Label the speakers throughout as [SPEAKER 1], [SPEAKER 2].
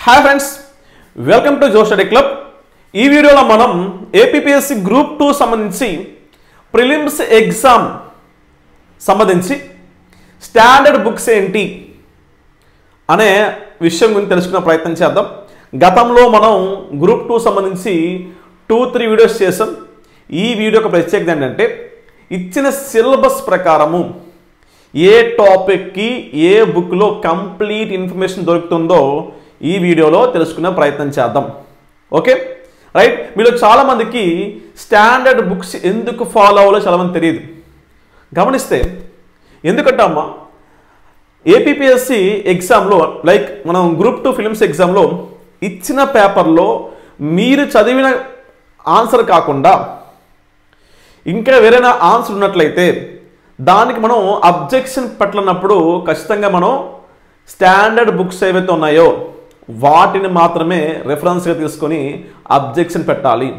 [SPEAKER 1] Hi friends, welcome to Jo study club. ఈ వీడియోలో మనం ఏపీపీఎస్సీ గ్రూప్ 2 సంబంధించి ప్రిలిమ్స్ ఎగ్జామ్ సంబంధించి స్టాండర్డ్ బుక్స్ ఏంటి అనే విషయం గురించి తెలుసుకునే ప్రయత్నం చేద్దాం. గతంలో మనం గ్రూప్ 2 సంబంధించి 2-3 వీడియోస్ చేసాం. ఈ వీడియోకి ప్రత్యేకత ఏంటంటే ఇచ్చిన సిలబస్ ప్రకారము ఏ టాపిక్కి ఏ బుక్లో కంప్లీట్ ఇన్ఫర్మేషన్ దొరుకుతుందో ఈ వీడియోలో తెలుసుకునే ప్రయత్నం చేద్దాం. Okay right. మీలో చాలామందికి స్టాండర్డ్ బుక్స్ ఎందుకు ఫాలో అవ్వాలో చాలామంది తెలియదు. గమనిస్తే ఎందుకంటే అమ్మా ఏపీపీఎస్సీ ఎగ్జామ్లో లైక్ మనం గ్రూప్ 2 ఫిలిమ్స్ ఎగ్జామ్లో ఇచ్చిన పేపర్లో మీరు చదివిన ఆన్సర్ కాకుండా ఇంకా వేరైనా ఆన్సర్ ఉన్నట్లయితే దానికి మనం అబ్జెక్షన్ పెట్టనప్పుడు ఖచ్చితంగా మనం స్టాండర్డ్ బుక్స్ ఏవైతే ఉన్నాయో వాటిని మాత్రమే రెఫరెన్స్గా తీసుకొని అబ్జెక్షన్ పెట్టాలి.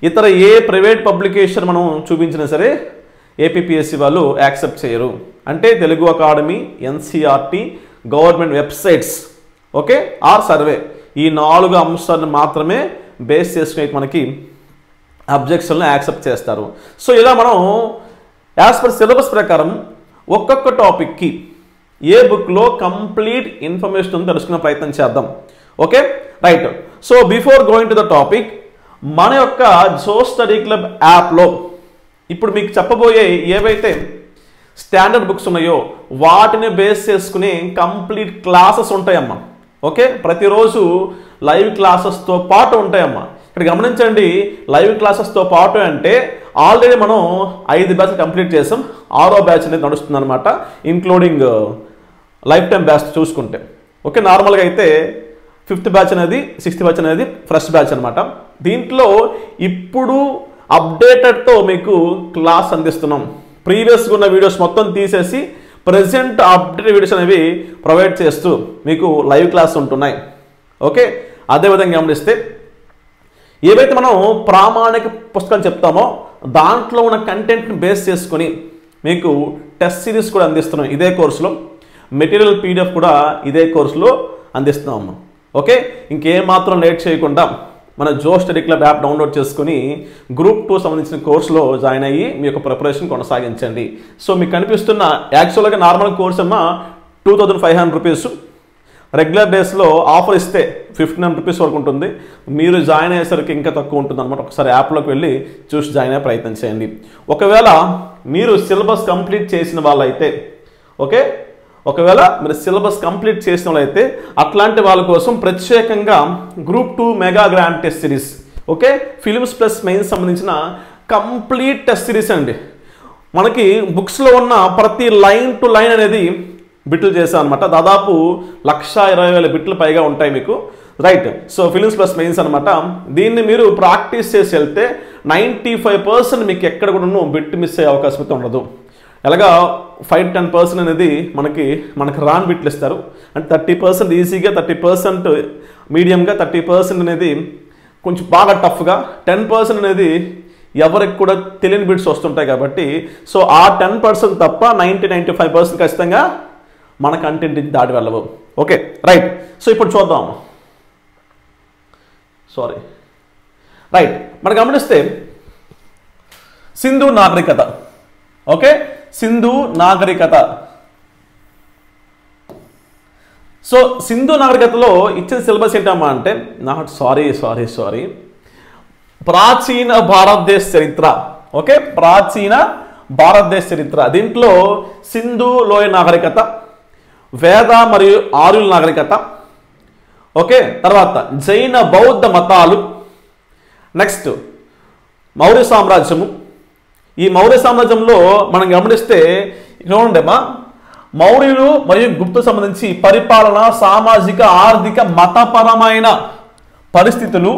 [SPEAKER 1] ఇతర ఏ ప్రైవేట్ పబ్లికేషన్ మనం చూపించినా సరే ఏపీపీఎస్సీ వాళ్ళు యాక్సెప్ట్ చేయరు. అంటే Telugu academy, NCERT, government websites, okay, or survey, ఈ 4 అంశాలను మాత్రమే బేస్ చేసుకుని మనకి అబ్జెక్షన్లు యాక్సెప్ట్ చేస్తారు. సో ఇలా మనం యాజ్ పర్ సిలబస్ ప్రకారం ఒక్కొక్క టాపిక్కి ఏ బుక్లో కంప్లీట్ ఇన్ఫర్మేషన్ తెలుసుకునే ప్రయత్నం చేద్దాం. Okay right. So before going to the topic, మన యొక్క జో స్టడీ క్లబ్ యాప్లో ఇప్పుడు మీకు చెప్పబోయే ఏవైతే స్టాండర్డ్ బుక్స్ ఉన్నాయో వాటిని బేస్ చేసుకుని కంప్లీట్ క్లాసెస్ ఉంటాయమ్మా. ఓకే, ప్రతిరోజు లైవ్ క్లాసెస్తో పాటు ఉంటాయమ్మా. ఇక్కడ గమనించండి, లైవ్ క్లాసెస్తో పాటు అంటే ఆల్రెడీ మనం 5 బ్యాచ్లు కంప్లీట్ చేసాం. 6వ బ్యాచ్ అనేది నడుస్తుంది అనమాట, ఇంక్లూడింగ్ లైఫ్ టైం బ్యాచ్ చూసుకుంటే. ఓకే, నార్మల్గా అయితే 5th బ్యాచ్ అనేది 6th బ్యాచ్ అనేది ఫస్ట్ బ్యాచ్ అనమాట. దీంట్లో ఇప్పుడు అప్డేటెడ్తో మీకు క్లాస్ అందిస్తున్నాం. ప్రీవియస్గా ఉన్న వీడియోస్ మొత్తం తీసేసి ప్రజెంట్ అప్డేటెడ్ వీడియోస్ అనేవి ప్రొవైడ్ చేస్తూ మీకు లైవ్ క్లాస్ ఉంటున్నాయి. ఓకే, అదేవిధంగా గమనిస్తే ఏవైతే మనం ప్రామాణిక పుస్తకాలు చెప్తామో దాంట్లో ఉన్న కంటెంట్ని బేస్ చేసుకొని మీకు టెస్ట్ సిరీస్ కూడా అందిస్తున్నాం ఇదే కోర్సులో. మెటీరియల్ పీడిఎఫ్ కూడా ఇదే కోర్సులో అందిస్తున్నాము. ఓకే, ఇంకేమాత్రం లేట్ చేయకుండా మన జో స్టడీ క్లబ్ యాప్ డౌన్లోడ్ చేసుకుని గ్రూప్ 2 సంబంధించిన కోర్సులో జాయిన్ అయ్యి మీ యొక్క ప్రిపరేషన్ కొనసాగించండి. సో మీకు కనిపిస్తున్న యాక్చువల్గా నార్మల్ కోర్స్ అమ్మ 2500 రూపీస్, రెగ్యులర్ డేస్లో ఆఫర్ ఇస్తే 1500 రూపీస్ వరకు ఉంటుంది. మీరు జాయిన్ అయ్యేసరికి ఇంకా తక్కువ ఉంటుంది అనమాట. ఒకసారి యాప్లోకి వెళ్ళి చూసి జాయిన్ అయ్యే ప్రయత్నం చేయండి. ఒకవేళ మీరు సిలబస్ కంప్లీట్ చేసిన వాళ్ళైతే, ఓకే, ఒకవేళ మీరు సిలబస్ కంప్లీట్ చేసిన వాళ్ళైతే అట్లాంటి వాళ్ళ కోసం ప్రత్యేకంగా group 2 mega grand test series, okay, films plus mains సంబంధించిన కంప్లీట్ టెస్ట్ సిరీస్ అండి. మనకి బుక్స్లో ఉన్న ప్రతి లైన్ టు లైన్ అనేది బిట్లు చేశాను అనమాట. దాదాపు 1,20,000 బిట్లు పైగా ఉంటాయి మీకు. Right. So films plus mains అనమాట. దీన్ని మీరు ప్రాక్టీస్ చేసి వెళ్తే 95% మీకు ఎక్కడ కూడా బిట్ మిస్ అయ్యే అవకాశం అయితే ఉండదు. ఎలాగా 5-10% అనేది మనకి రాన్ బిట్లు ఇస్తారు. అంటే 30% ఈజీగా, 30% మీడియంగా, 30% అనేది కొంచెం బాగా టఫ్గా, 10% అనేది ఎవరికి కూడా తెలియని బిట్స్ వస్తుంటాయి కాబట్టి సో ఆ 10% తప్ప 90-95% ఖచ్చితంగా మన కంటెంట్ దాటి వెళ్ళవు. Okay right. సో ఇప్పుడు చూద్దాం. Sorry right. మనం గమనిస్తే సింధు నాగరికత, ఓకే, సింధు నాగరికత. సో సింధు నాగరికతలో ఇచ్చిన సిలబస్ ఏంటమ్మా అంటే సారీ ప్రాచీన భారతదేశ చరిత్ర. ఓకే, ప్రాచీన భారతదేశ చరిత్ర. దీంట్లో సింధు లోయ నాగరికత, వేద మరియు ఆర్యుల నాగరికత, ఓకే, తర్వాత జైన బౌద్ధ మతాలు, నెక్స్ట్ మౌర్య సామ్రాజ్యము. ఈ మౌర్య సామ్రాజ్యంలో మనం గమనిస్తే ఇక్కడ ఉండేమా మౌర్యులు మరియు గుప్త సంబంధించి పరిపాలన, సామాజిక, ఆర్థిక, మతపరమైన పరిస్థితులు,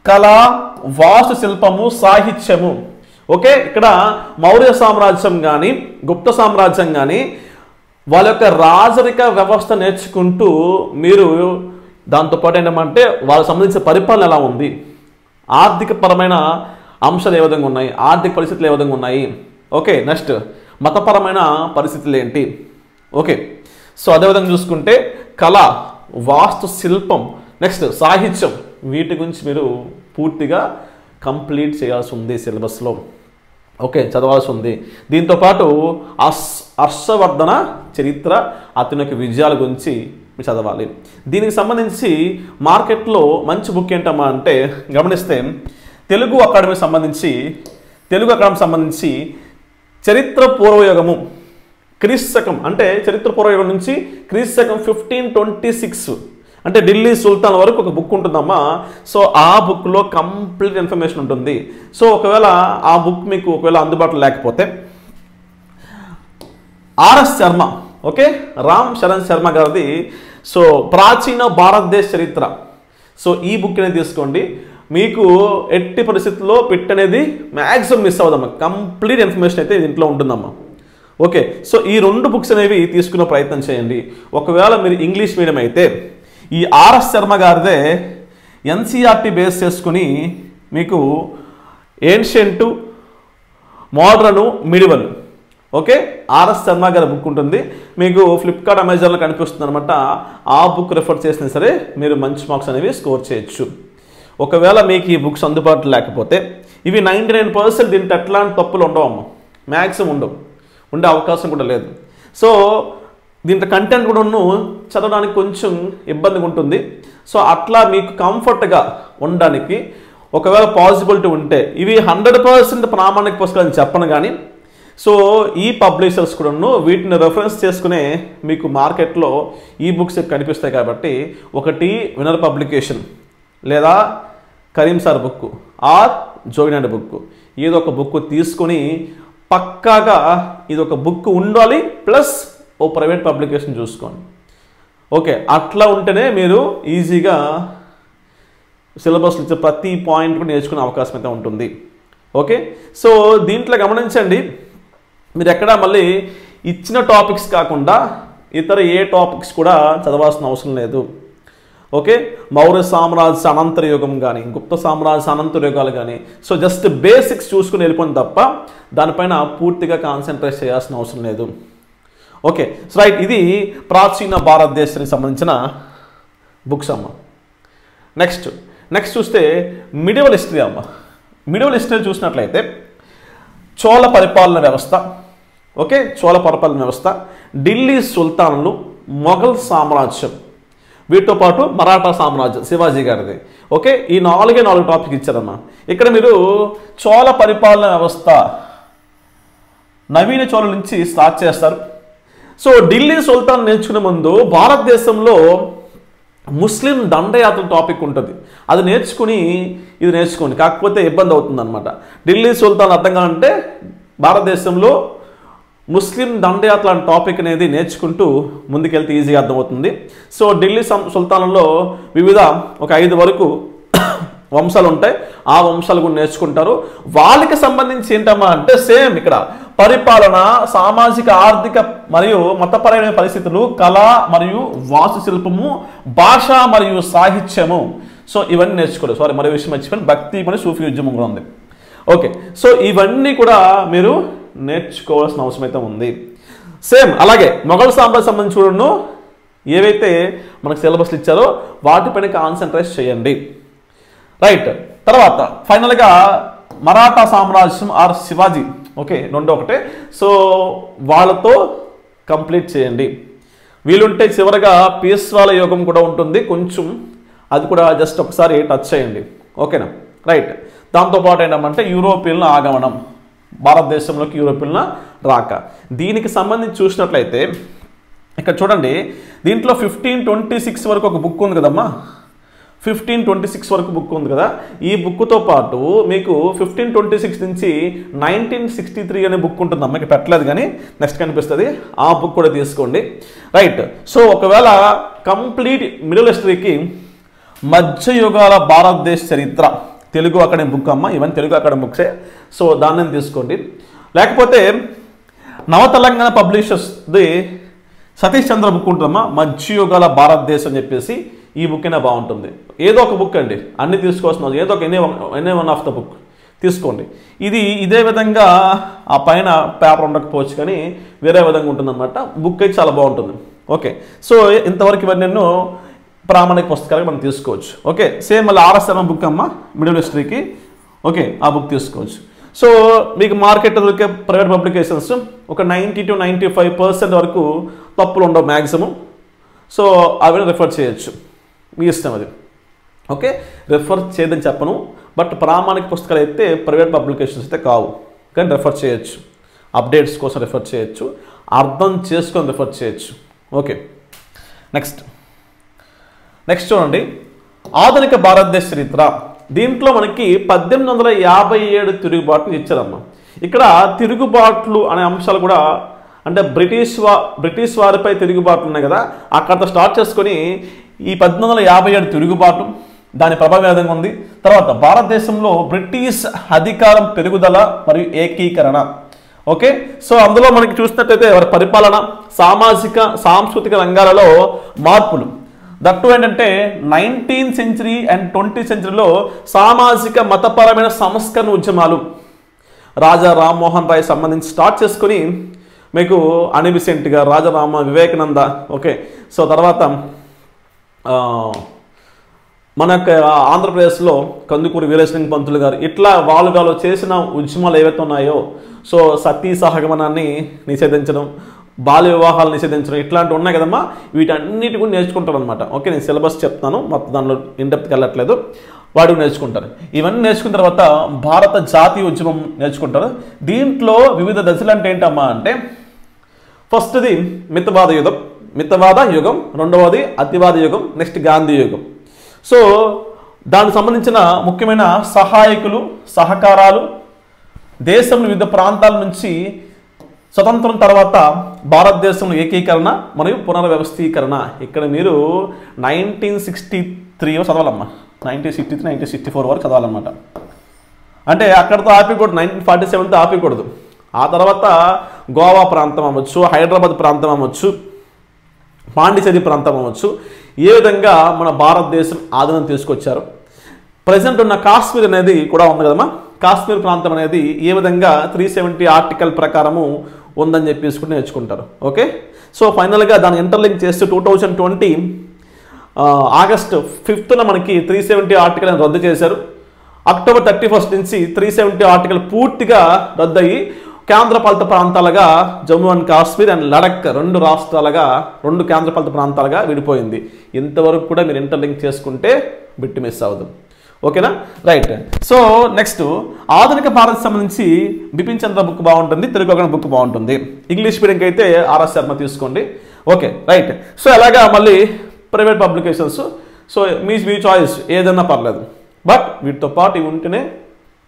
[SPEAKER 1] కళ, వాస్తు శిల్పము, సాహిత్యము. ఓకే, ఇక్కడ మౌర్య సామ్రాజ్యం కానీ గుప్త సామ్రాజ్యం కానీ వాళ్ళ యొక్క రాజరిక వ్యవస్థ నేర్చుకుంటూ మీరు దాంతోపాటు ఏంటంటే వాళ్ళకి సంబంధించిన పరిపాలన ఎలా ఉంది, ఆర్థిక పరమైన అంశాలు ఏ విధంగా ఉన్నాయి, ఆర్థిక పరిస్థితులు ఏ విధంగా ఉన్నాయి, ఓకే, నెక్స్ట్ మతపరమైన పరిస్థితులు ఏంటి. ఓకే, సో అదేవిధంగా చూసుకుంటే కళ, వాస్తు శిల్పం, నెక్స్ట్ సాహిత్యం, వీటి గురించి మీరు పూర్తిగా కంప్లీట్ చేయాల్సి ఉంది సిలబస్లో. ఓకే, చదవాల్సి ఉంది. దీంతోపాటు హర్షవర్ధన చరిత్ర, అతని యొక్క విజయాల గురించి మీరు చదవాలి. దీనికి సంబంధించి మార్కెట్లో మంచి బుక్ ఏంటమ్మా అంటే గమనిస్తే తెలుగు అకాడమీకి సంబంధించి చరిత్ర పూర్వయుగము, క్రీస్తు శకం అంటే చరిత్ర పూర్వయుగం నుంచి క్రీస్తు శకం 1526 అంటే ఢిల్లీ సుల్తాన్ వరకు ఒక బుక్ ఉంటుందమ్మా. సో ఆ బుక్లో కంప్లీట్ ఇన్ఫర్మేషన్ ఉంటుంది. సో ఒకవేళ ఆ బుక్ మీకు ఒకవేళ అందుబాటులో లేకపోతే ఆర్ఎస్ శర్మ, ఓకే, రామ్ చరణ్ శర్మ గారిది సో ప్రాచీన భారతదేశ చరిత్ర, సో ఈ బుక్ అనేది తీసుకోండి. మీకు ఎట్టి పరిస్థితుల్లో పెట్టనేది మ్యాక్సిమం మిస్ అవ్వదమ్మా. కంప్లీట్ ఇన్ఫర్మేషన్ అయితే దీంట్లో ఉంటుందమ్మా. ఓకే, సో ఈ 2 బుక్స్ అనేవి తీసుకునే ప్రయత్నం చేయండి. ఒకవేళ మీరు ఇంగ్లీష్ మీడియం అయితే ఈ ఆర్ఎస్ శర్మ గారిదే ఎన్సీఆర్టీ బేస్ చేసుకుని మీకు ఏన్షియంటు, మోడర్ను, మిడివల్, ఓకే, ఆర్ఎస్ శర్మ గారి బుక్ ఉంటుంది. మీకు ఫ్లిప్కార్ట్, అమెజాన్లో కనిపిస్తుంది అనమాట. ఆ బుక్ రెఫర్ చేసినా సరే మీరు మంచి మార్క్స్ అనేవి స్కోర్ చేయొచ్చు. ఒకవేళ మీకు ఈ బుక్స్ అందుబాటులో లేకపోతే ఇవి 99% దీంట్లో ఎట్లాంటి తప్పులు ఉండవమ్మా, మ్యాక్సిమం ఉండవు, ఉండే అవకాశం కూడా లేదు. సో దీంట్లో కంటెంట్ కూడా చదవడానికి కొంచెం ఇబ్బందిగా ఉంటుంది. సో అట్లా మీకు కంఫర్ట్గా ఉండడానికి ఒకవేళ పాసిబిలిటీ ఉంటే ఇవి 100% ప్రామాణిక పుస్తకాలు చెప్పను కానీ సో ఈ పబ్లిషర్స్ కూడా వీటిని రెఫరెన్స్ చేసుకునే మీకు మార్కెట్లో ఈ బుక్స్ కనిపిస్తాయి. కాబట్టి ఒకటి వినర్ పబ్లికేషన్ లేదా కరీం సార్ బుక్ ఆర్ జోగినాండ్ బుక్, ఏదో ఒక బుక్ తీసుకొని పక్కాగా ఇది ఒక బుక్ ఉండాలి, ప్లస్ ఓ ప్రైవేట్ పబ్లికేషన్ చూసుకోండి. ఓకే, అట్లా ఉంటేనే మీరు ఈజీగా సిలబస్లో ఇచ్చే ప్రతి పాయింట్ కూడా నేర్చుకునే అవకాశం అయితే ఉంటుంది. ఓకే, సో దీంట్లో గమనించండి, మీరు ఎక్కడ మళ్ళీ ఇచ్చిన టాపిక్స్ కాకుండా ఇతర ఏ టాపిక్స్ కూడా చదవాల్సిన అవసరం లేదు. ఓకే, మౌర్య సామ్రాజ్య అనంతర యుగం కానీ, గుప్త సామ్రాజ్య అనంతర యుగాలు కానీ, సో జస్ట్ బేసిక్స్ చూసుకుని వెళ్ళిపోయిన తప్ప దానిపైన పూర్తిగా కాన్సన్ట్రేట్ చేయాల్సిన అవసరం లేదు. ఓకే, సో రైట్, ఇది ప్రాచీన భారతదేశానికి సంబంధించిన బుక్స్ అమ్మ. నెక్స్ట్ చూస్తే మిడివల్ హిస్టరీ అమ్మ. మిడివల్ హిస్టరీ చూసినట్లయితే చోళ పరిపాలన వ్యవస్థ, ఓకే, చోళ పరిపాలన వ్యవస్థ, ఢిల్లీ సుల్తానులు, మొఘల్ సామ్రాజ్యం, వీటితో పాటు మరాఠా సామ్రాజ్యం శివాజీ గారిది. ఓకే, ఈ 4 టాపిక్ ఇచ్చారమ్మా. ఇక్కడ మీరు చోళ పరిపాలన వ్యవస్థ నవీన చోళ నుంచి స్టార్ట్ చేస్తారు. సో ఢిల్లీ సుల్తాన్ నేర్చుకునే ముందు భారతదేశంలో ముస్లిం దండయాత్ర టాపిక్ ఉంటుంది, అది ఇది నేర్చుకోండి. కాకపోతే ఇబ్బంది అవుతుంది అనమాట. ఢిల్లీ సుల్తాన్ అర్థం కావాలంటే భారతదేశంలో ముస్లిం దండయాత్ర అనే టాపిక్ అనేది నేర్చుకుంటూ ముందుకెళ్తే ఈజీగా అర్థమవుతుంది. సో ఢిల్లీ సుల్తాన్లో వివిధ ఒక 5 వరకు వంశాలు ఉంటాయి. ఆ వంశాలు కూడా నేర్చుకుంటారు. వాళ్ళకి సంబంధించి ఏంటమ్మా అంటే సేమ్ ఇక్కడ పరిపాలన, సామాజిక, ఆర్థిక మరియు మతపరమైన పరిస్థితులు, కళ మరియు వాస్తుశిల్పము, భాష మరియు సాహిత్యము, సో ఇవన్నీ నేర్చుకోలేదు. సారీ, మరో విషయం మర్చిపోయాను, భక్తి మరియు సూఫీ ఉద్యమం కూడా ఉంది. ఓకే, సో ఇవన్నీ కూడా మీరు నేర్చుకోవాల్సిన అవసరం అయితే ఉంది. సేమ్ అలాగే మొఘల్ సామ్రాజ్యం సంబంధించి చూడను ఏవైతే మనకు సిలబస్లు ఇచ్చారో వాటిపైన కాన్సన్ట్రేట్ చేయండి. రైట్, తర్వాత ఫైనల్గా మరాఠా సామ్రాజ్యం ఆర్ శివాజీ, ఓకే, 2 ఒకటే. సో వాళ్ళతో కంప్లీట్ చేయండి. వీలుంటే చివరిగా పేష్వాల యోగం కూడా ఉంటుంది కొంచెం, అది కూడా జస్ట్ ఒకసారి టచ్ చేయండి. ఓకేనా, రైట్. దాంతోపాటు ఏంటంటే యూరోపియన్ల ఆగమనం, భారతదేశంలోకి యూరోపియన్ల రాక, దీనికి సంబంధించి చూసినట్లయితే ఇక్కడ చూడండి, దీంట్లో 1526 వరకు ఒక బుక్ ఉంది కదమ్మా. 1526 వరకు బుక్ ఉంది కదా. ఈ బుక్తో పాటు మీకు 1526 నుంచి 1963 అనే బుక్ ఉంటుంది. అమ్మకి పెట్టలేదు కానీ నెక్స్ట్ కనిపిస్తుంది, ఆ బుక్ కూడా తీసుకోండి. రైట్, సో ఒకవేళ కంప్లీట్ మిడిల్ హిస్టరీకి మధ్యయుగాల భారతదేశ చరిత్ర తెలుగు అకాడమీ బుక్ అమ్మ, ఇవన్నీ తెలుగు అకాడమీ బుక్సే. సో దాన్ని తీసుకోండి. లేకపోతే నవ తెలంగాణ పబ్లిషర్స్ది సతీష్ చంద్ర బుక్ ఉంటుందమ్మా, మధ్యయుగాల భారతదేశం అని చెప్పేసి, ఈ బుక్ అయినా బాగుంటుంది. ఏదో ఒక బుక్ అండి, అన్ని తీసుకోవాల్సిన ఏదో ఒక any one of the book తీసుకోండి. ఇదే విధంగా ఆ పైన పేపర్ ఉండకపోవచ్చు కానీ వేరే విధంగా ఉంటుందన్నమాట. బుక్ అయితే చాలా బాగుంటుంది. ఓకే, సో ఇంతవరకు ఇవన్నీ నేను ప్రామాణిక పుస్తకాలు మనం తీసుకోవచ్చు. ఓకే, సేమ్ మళ్ళీ ఆర్ఎస్ శర్మ బుక్ అమ్మ మిడిల్ హిస్టరీకి. ఓకే, ఆ బుక్ తీసుకోవచ్చు. సో మీకు మార్కెట్లో దొరికే ప్రైవేట్ పబ్లికేషన్స్ ఒక 90 to 95% వరకు తప్పులు ఉండవు మ్యాక్సిమం. సో అవి రిఫర్ చేయొచ్చు, మీ ఇష్టం అది. ఓకే, రిఫర్ చేయదని చెప్పను, బట్ ప్రామాణిక పుస్తకాలు అయితే ప్రైవేట్ పబ్లికేషన్స్ అయితే కావు, కానీ రిఫర్ చేయొచ్చు. అప్డేట్స్ కోసం రిఫర్ చేయొచ్చు, అర్థం చేసుకొని రిఫర్ చేయొచ్చు. ఓకే, నెక్స్ట్ చూడండి, ఆధునిక భారతదేశ చరిత్ర. దీంట్లో మనకి 1857 తిరుగుబాట్లు ఇచ్చారమ్మా. ఇక్కడ తిరుగుబాట్లు అనే అంశాలు కూడా అంటే బ్రిటిష్ వారిపై తిరుగుబాట్లు ఉన్నాయి కదా, అక్కడ స్టార్ట్ చేసుకొని ఈ 1857 తిరుగుబాటు, దాని ప్రభావం ఏ విధంగా ఉంది, తర్వాత భారతదేశంలో బ్రిటిష్ అధికారం పెరుగుదల మరియు ఏకీకరణ. ఓకే, సో అందులో మనకి చూసినట్లయితే వారి పరిపాలన, సామాజిక సాంస్కృతిక రంగాలలో మార్పులు, దట్టు ఏంటంటే 19th century అండ్ 20th centuryలో సామాజిక మతపరమైన సంస్కరణ ఉద్యమాలు రాజా రామ్మోహన్ రాయ్ సంబంధించి స్టార్ట్ చేసుకొని మీకు అనిబిసెంట్గా రాజారామ వివేకానంద. ఓకే, సో తర్వాత మన ఆంధ్రప్రదేశ్లో కందుకూరి వీరేశలింగ పంతులు గారు, ఇట్లా వాళ్ళు చేసిన ఉద్యమాలు ఏవైతే ఉన్నాయో, సో సతీ సహగమనాన్ని నిషేధించడం, బాల్య వివాహాలు నిషేధించడం, ఇట్లాంటివి ఉన్నాయి కదమ్మా, వీటన్నిటి కూడా నేర్చుకుంటారు అనమాట. ఓకే, నేను సిలబస్ చెప్తాను, మొత్తం దానిలో ఇన్డెప్త్కి వెళ్ళట్లేదు, వాడు నేర్చుకుంటారు. ఇవన్నీ నేర్చుకున్న తర్వాత భారత జాతీయ ఉద్యమం నేర్చుకుంటారు. దీంట్లో వివిధ దశలు అంటే ఏంటమ్మా అంటే, ఫస్ట్ది మితవాద యుగం, రెండవది అతివాద యుగం, నెక్స్ట్ గాంధీ యుగం. సో దానికి సంబంధించిన ముఖ్యమైన సహాయకులు, సహకారాలు, దేశంలో వివిధ ప్రాంతాల నుంచి స్వతంత్రం తర్వాత భారతదేశంలో ఏకీకరణ మరియు పునర్వ్యవస్థీకరణ. ఇక్కడ మీరు 1963 చదవాలమ్మా, 1963, 1964 వరకు చదవాలన్నమాట. అంటే అక్కడతో ఆపకూడదు, 1947తో ఆపకూడదు. ఆ తర్వాత గోవా ప్రాంతం అవ్వచ్చు, హైదరాబాద్ ప్రాంతం అవ్వచ్చు, పాండిచేరి ప్రాంతం అవ్వచ్చు, ఏ విధంగా మన భారతదేశం ఆధీనం తీసుకొచ్చారు. ప్రజెంట్ ఉన్న కాశ్మీర్ అనేది కూడా ఉంది కదమ్మా, కాశ్మీర్ ప్రాంతం అనేది ఏ విధంగా 370 ఆర్టికల్ ప్రకారము ఉందని చెప్పేసి కూడా నేర్చుకుంటారు. ఓకే, సో ఫైనల్గా దాన్ని ఇంటర్లింక్ చేస్తూ 2020 ఆగస్ట్ 5th మనకి 370 ఆర్టికల్ రద్దు చేశారు. అక్టోబర్ 31 నుంచి 370 ఆర్టికల్ పూర్తిగా రద్దయి కేంద్రపాలిత ప్రాంతాలుగా జమ్మూ అండ్ కాశ్మీర్ అండ్ లడక్ 2 రాష్ట్రాలుగా, 2 కేంద్రపాలిత ప్రాంతాలుగా విడిపోయింది. ఇంతవరకు కూడా మీరు ఇంటర్లింక్ చేసుకుంటే బిట్ మిస్ అవ్వదు. ఓకేనా, రైట్. సో నెక్స్ట్ ఆధునిక భారత్ సంబంధించి బిపిన్ చంద్ర బుక్ బాగుంటుంది, తెలుగు ఒక బుక్ బాగుంటుంది. ఇంగ్లీష్ మీడియంకి అయితే ఆర్ఎస్ శర్మ తీసుకోండి. Okay, right. సో అలాగా మళ్ళీ ప్రైవేట్ పబ్లికేషన్స్, సో మీ చాయిస్ ఏదన్నా పర్లేదు, బట్ వీటితో పాటు ఇవి ఉంటేనే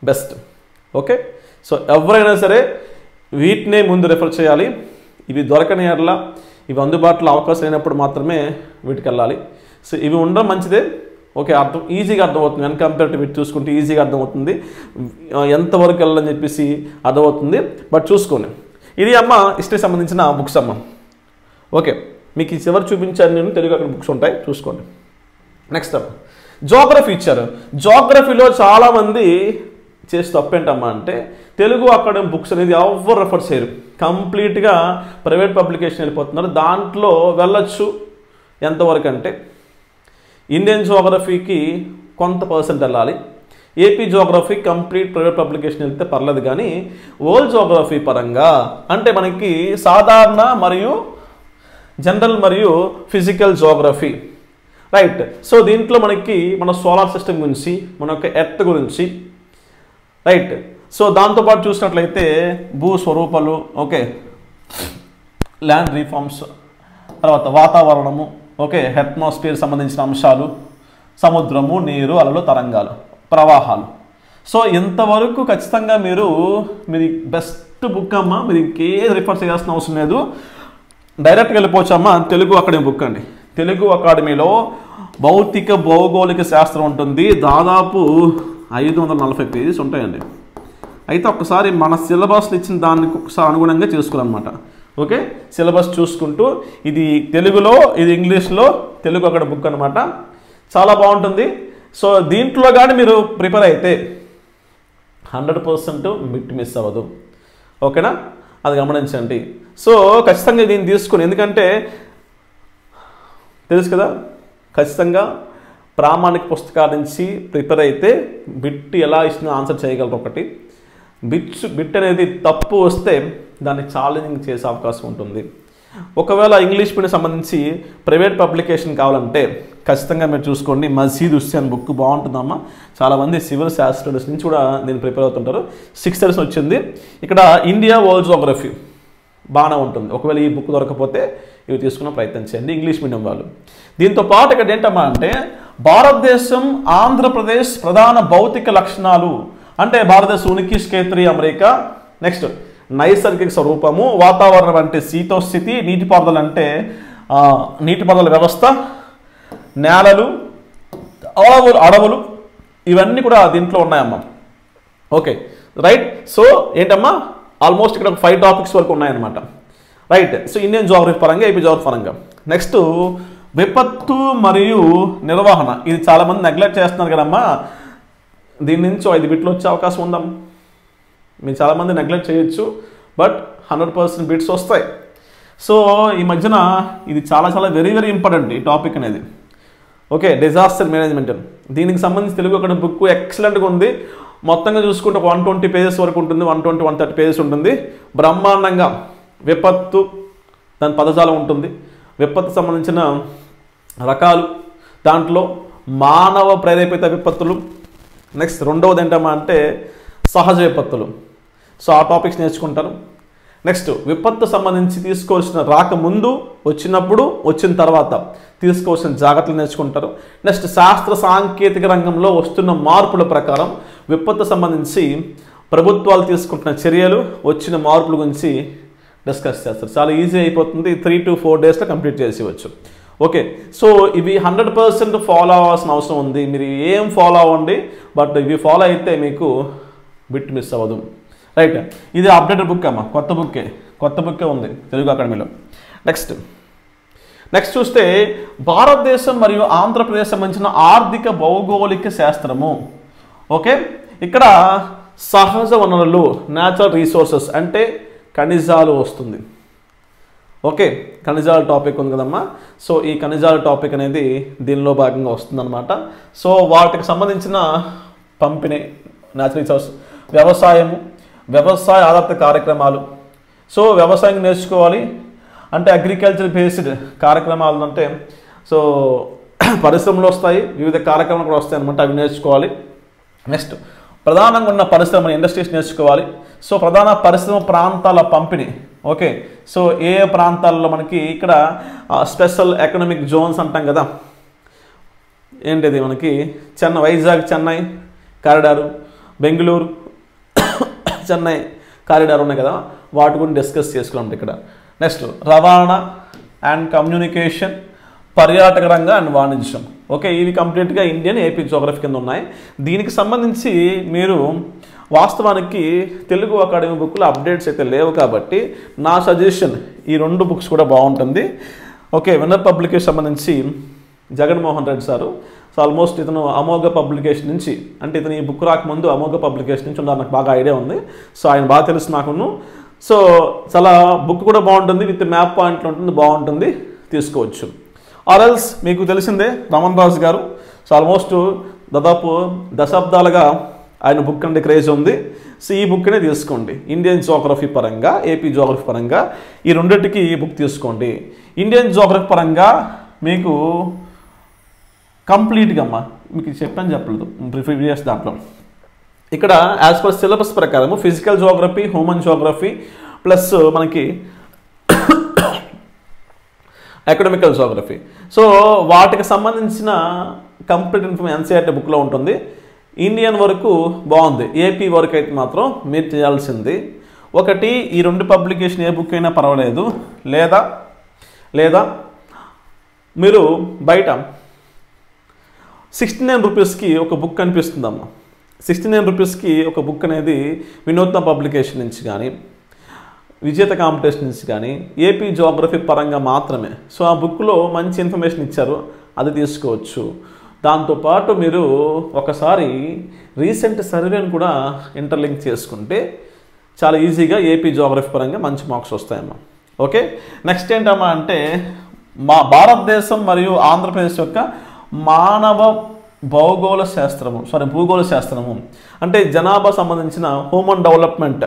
[SPEAKER 1] బెస్ట్. ఓకే, సో ఎవరైనా సరే వీటినే ముందు రెఫర్ చేయాలి. ఇవి దొరకని ఎట్లా, ఇవి అందుబాటులో అవకాశం లేనప్పుడు మాత్రమే వీటికి వెళ్ళాలి. సో ఇవి ఉండడం మంచిదే. ఓకే, ఈజీగా అర్థమవుతుంది, అన్కంపేరిటివ్ వీటి చూసుకుంటే ఈజీగా అర్థమవుతుంది, ఎంతవరకు వెళ్ళాలని చెప్పేసి అర్థమవుతుంది. బట్ చూసుకోండి, ఇది అమ్మ హిస్టరీ సంబంధించిన బుక్స్ అమ్మ. ఓకే, మీకు ఈ చివరి చూపించాను నేను, తెలుగు అక్కడ బుక్స్ ఉంటాయి, చూసుకోండి. నెక్స్ట్ అమ్మ జోగ్రఫీ ఇచ్చారు. జోగ్రఫీలో చాలామంది చేసి తప్పేంటమ్మా అంటే, తెలుగు అకాడమీ బుక్స్ అనేది ఎవరు రెఫర్ చేయరు, కంప్లీట్గా ప్రైవేట్ పబ్లికేషన్ వెళ్ళిపోతున్నారు. దాంట్లో వెళ్ళొచ్చు ఎంతవరకు అంటే, ఇండియన్ జోగ్రఫీకి కొంత పర్సెంట్ వెళ్ళాలి, AP geography complete private publication వెళ్తే పర్లేదు. కానీ వరల్డ్ జోగ్రఫీ పరంగా అంటే మనకి సాధారణ మరియు జనరల్ మరియు ఫిజికల్ జోగ్రఫీ, రైట్. సో దీంట్లో మనకి మన సోలార్ సిస్టమ్ గురించి, మన యొక్క ఎర్త్ గురించి, రైట్. సో దాంతోపాటు చూసినట్లయితే భూస్వరూపాలు, ఓకే, ల్యాండ్ రీఫార్మ్స్, తర్వాత వాతావరణము, ఓకే, అట్మాస్ఫియర్ సంబంధించిన అంశాలు, సముద్రము, నీరు, అలలు, తరంగాలు, ప్రవాహాలు. సో ఇంతవరకు ఖచ్చితంగా మీరు బెస్ట్ బుక్ అమ్మా, మీరు ఇంకేది రిఫర్ చేయాల్సిన అవసరం లేదు, డైరెక్ట్గా వెళ్ళిపోవచ్చు అమ్మా. తెలుగు అకాడమీ బుక్ అండి. తెలుగు అకాడమీలో భౌతిక భౌగోళిక శాస్త్రం ఉంటుంది, దాదాపు 540 పేజెస్ ఉంటాయండి. అయితే ఒక్కసారి మన సిలబస్లు ఇచ్చిన దానికి ఒకసారి అనుగుణంగా చేసుకోవాలన్నమాట. ఓకే, సిలబస్ చూసుకుంటూ ఇది తెలుగులో, ఇది ఇంగ్లీష్లో, తెలుగు అక్కడ బుక్ అనమాట, చాలా బాగుంటుంది. సో దీంట్లో కానీ మీరు ప్రిపేర్ అయితే 100% బిట్ మిస్ అవ్వదు. ఓకేనా, అది గమనించండి. సో ఖచ్చితంగా దీన్ని తీసుకుని, ఎందుకంటే తెలుసు కదా ఖచ్చితంగా ప్రామాణిక పుస్తకాల నుంచి ప్రిపేర్ అయితే బిట్ ఎలా ఇచ్చినా ఆన్సర్ చేయగలరు. ఒకటి బిట్ అనేది తప్పు వస్తే దాన్ని ఛాలెంజింగ్ చేసే అవకాశం ఉంటుంది. ఒకవేళ ఇంగ్లీష్ మీడియం సంబంధించి ప్రైవేట్ పబ్లికేషన్ కావాలంటే ఖచ్చితంగా మీరు చూసుకోండి, మజీద్ హుస్సేన్ బుక్ బాగుంటుందమ్మా. చాలామంది సివిల్ స్టడీస్ నుంచి కూడా దీన్ని ప్రిపేర్ అవుతుంటారు. 6th edition వచ్చింది. ఇక్కడ ఇండియా వరల్డ్ జోగ్రఫీ బాగానే ఉంటుంది. ఒకవేళ ఈ బుక్ దొరకపోతే ఇవి తీసుకున్న ప్రయత్నం చేయండి ఇంగ్లీష్ మీడియం వాళ్ళు. దీంతో పాటు ఇక్కడ ఏంటమ్మా అంటే భారతదేశం ఆంధ్రప్రదేశ్ ప్రధాన భౌతిక లక్షణాలు అంటే భారతదేశ ఉనికి, క్షేత్రీయ అమరిక, నెక్స్ట్ నైసర్గిక స్వరూపము, వాతావరణం అంటే శీతోస్థితి, నీటిపారుదల అంటే నీటిపారుదల వ్యవస్థ, నేలలు, అడవులు ఇవన్నీ కూడా దీంట్లో ఉన్నాయమ్మా. Okay right. సో ఏంటమ్మా ఆల్మోస్ట్ ఇక్కడ 5 టాపిక్స్ వరకు ఉన్నాయన్నమాట. రైట్. సో ఇండియన్ జోగ్రఫీ పరంగా, ఏపీ జోగ్రఫీ పరంగా. నెక్స్ట్ విపత్తు మరియు నిర్వహణ. ఇది చాలామంది నెగ్లెక్ట్ చేస్తున్నారు కదమ్మా. దీని నుంచి 5 బిట్లు వచ్చే అవకాశం ఉందమ్మా. మీరు చాలామంది నెగ్లెక్ట్ చేయొచ్చు, బట్ 100% బిట్స్ వస్తాయి. సో ఈ మధ్యన ఇది చాలా వెరీ ఇంపార్టెంట్ ఈ టాపిక్ అనేది. Okay, disaster management. దీనికి సంబంధించి తెలుగు ఒక బుక్ ఎక్సలెంట్గా ఉంది. మొత్తంగా చూసుకుంటే 120 pages వరకు ఉంటుంది, 120-130 pages ఉంటుంది. బ్రహ్మాండంగా విపత్తు దాని పదజాలం ఉంటుంది, విపత్తు సంబంధించిన రకాలు, దాంట్లో మానవ ప్రేరేపిత విపత్తులు, నెక్స్ట్ రెండవది ఏంటమ్మా అంటే సహజ విపత్తులు. సో ఆ టాపిక్స్ నేర్చుకుంటారు. నెక్స్ట్ విపత్తు సంబంధించి తీసుకోవాల్సిన రాకముందు, వచ్చినప్పుడు, వచ్చిన తర్వాత తీసుకోవాల్సిన జాగ్రత్తలు నేర్చుకుంటారు. నెక్స్ట్ శాస్త్ర సాంకేతిక రంగంలో వస్తున్న మార్పుల ప్రకారం విపత్తు సంబంధించి ప్రభుత్వాలు తీసుకుంటున్న చర్యలు, వచ్చిన మార్పుల గురించి డిస్కస్ చేస్తారు. చాలా ఈజీ అయిపోతుంది. 3 to 4 daysలో కంప్లీట్ చేసేవచ్చు. ఓకే, సో ఇవి 100% ఫాలో అవ్వాల్సిన అవసరం ఉంది. మీరు ఏం ఫాలో అవ్వండి, బట్ ఇవి ఫాలో అయితే మీకు బిట్ మిస్ అవ్వదు. రైట్. ఇది అప్డేటెడ్ బుక్ అమ్మా, కొత్త బుక్కే ఉంది తెలుగు అకాడమీలో. నెక్స్ట్ చూస్తే భారతదేశం మరియు ఆంధ్రప్రదేశ్ సంబంధించిన ఆర్థిక భౌగోళిక శాస్త్రము. ఓకే, ఇక్కడ సహజ వనరులు, న్యాచురల్ రీసోర్సెస్ అంటే ఖనిజాలు వస్తుంది. ఓకే, ఖనిజాల టాపిక్ ఉంది కదమ్మా. సో ఈ ఖనిజాల టాపిక్ అనేది దీనిలో భాగంగా వస్తుందన్నమాట. సో వాటికి సంబంధించిన పంపిణీ, న్యాచురల్ రిసోర్స్, వ్యవసాయము, వ్యవసాయ ఆధారిత కార్యక్రమాలు. సో వ్యవసాయం నేర్చుకోవాలి అంటే అగ్రికల్చర్ బేస్డ్ కార్యక్రమాలు అంటే సో పరిశ్రమలు వస్తాయి, వివిధ కార్యక్రమాలు కూడా వస్తాయి అనమాట, అవి నేర్చుకోవాలి. నెక్స్ట్ ప్రధానంగా ఉన్న పరిశ్రమలు, ఇండస్ట్రీస్ నేర్చుకోవాలి. సో ప్రధాన పరిశ్రమ ప్రాంతాల పంపిణీ. ఓకే, సో ఏ ప్రాంతాల్లో మనకి ఇక్కడ స్పెషల్ ఎకనామిక్ జోన్స్ అంటాం కదా, ఏంటిది మనకి వైజాగ్ చెన్నై కారిడారు, బెంగళూరు చెన్నై కారిడార్ ఉన్నాయి కదా, వాటి గురించి డిస్కస్ చేసుకున్నాం ఇక్కడ. నెక్స్ట్ రవాణా అండ్ కమ్యూనికేషన్, పర్యాటక రంగం అండ్ వాణిజ్యం. ఓకే, ఇవి కంప్లీట్గా ఇండియన్ ఏపీ జోగ్రఫీ కింద ఉన్నాయి. దీనికి సంబంధించి మీరు వాస్తవానికి తెలుగు అకాడమీ బుక్లో అప్డేట్స్ అయితే లేవు కాబట్టి నా సజెషన్ ఈ 2 బుక్స్ కూడా బాగుంటుంది. ఓకే, విన్నర్ పబ్లికేషన్ సంబంధించి Jaganmohan Reddy sir. So almost ఇతను అమోఘ పబ్లికేషన్ నుంచి, అంటే ఇతను ఈ బుక్ రాకముందు అమోఘ పబ్లికేషన్ నుంచి ఉన్నారు, నాకు బాగా ఐడియా ఉంది. సో ఆయన బాగా తెలుసు నాకును. సో చాలా బుక్ కూడా బాగుంటుంది, విత్ మ్యాప్ పాయింట్లు ఉంటుంది, బాగుంటుంది, తీసుకోవచ్చు. ఆర్ఎల్స్ మీకు తెలిసిందే రమణ్ రాజు గారు. సో ఆల్మోస్ట్ దాదాపు దశాబ్దాలుగా ఆయన బుక్ అంటే క్రేజ్ ఉంది. సో ఈ బుక్నే తీసుకోండి. ఇండియన్ జోగ్రఫీ పరంగా, ఏపీ జోగ్రఫీ పరంగా ఈ రెండింటికి ఈ బుక్ తీసుకోండి. ఇండియన్ జోగ్రఫీ పరంగా మీకు కంప్లీట్గా అమ్మా మీకు చెప్పలేదు ప్రీవియస్ దాంట్లో. ఇక్కడ యాజ్ పర్ సిలబస్ ప్రకారము physical geography, human geography plus మనకి ఎకనామికల్ జోగ్రఫీ. సో వాటికి సంబంధించిన కంప్లీట్ ఇన్ఫర్మేషన్ ఎన్సీఆర్టీ బుక్లో ఉంటుంది. ఇండియన్ వరకు బాగుంది, ఏపీ వరకు అయితే మాత్రం మీరు చేయాల్సింది ఒకటి, ఈ 2 పబ్లికేషన్ ఏ బుక్ అయినా పర్వాలేదు, లేదా మీరు బయట 69 రూపీస్కి ఒక బుక్ కనిపిస్తుందమ్మా. 69 రూపీస్కి ఒక బుక్ అనేది వినూత్న పబ్లికేషన్ నుంచి కానీ, విజేత కాంపిటీషన్ నుంచి కానీ, ఏపీ జోగ్రఫీ పరంగా మాత్రమే. సో ఆ బుక్లో మంచి ఇన్ఫర్మేషన్ ఇచ్చారు, అది తీసుకోవచ్చు. దాంతోపాటు మీరు ఒకసారి రీసెంట్ సర్వేని కూడా ఇంటర్లింక్ చేసుకుంటే చాలా ఈజీగా ఏపీ జోగ్రఫీ పరంగా మంచి మార్క్స్ వస్తాయమ్మా. ఓకే, నెక్స్ట్ ఏంటమ్మా అంటే మా భారతదేశం మరియు ఆంధ్రప్రదేశ్ యొక్క మానవ భూగోళ శాస్త్రము అంటే జనాభా సంబంధించిన హ్యూమన్ డెవలప్మెంట్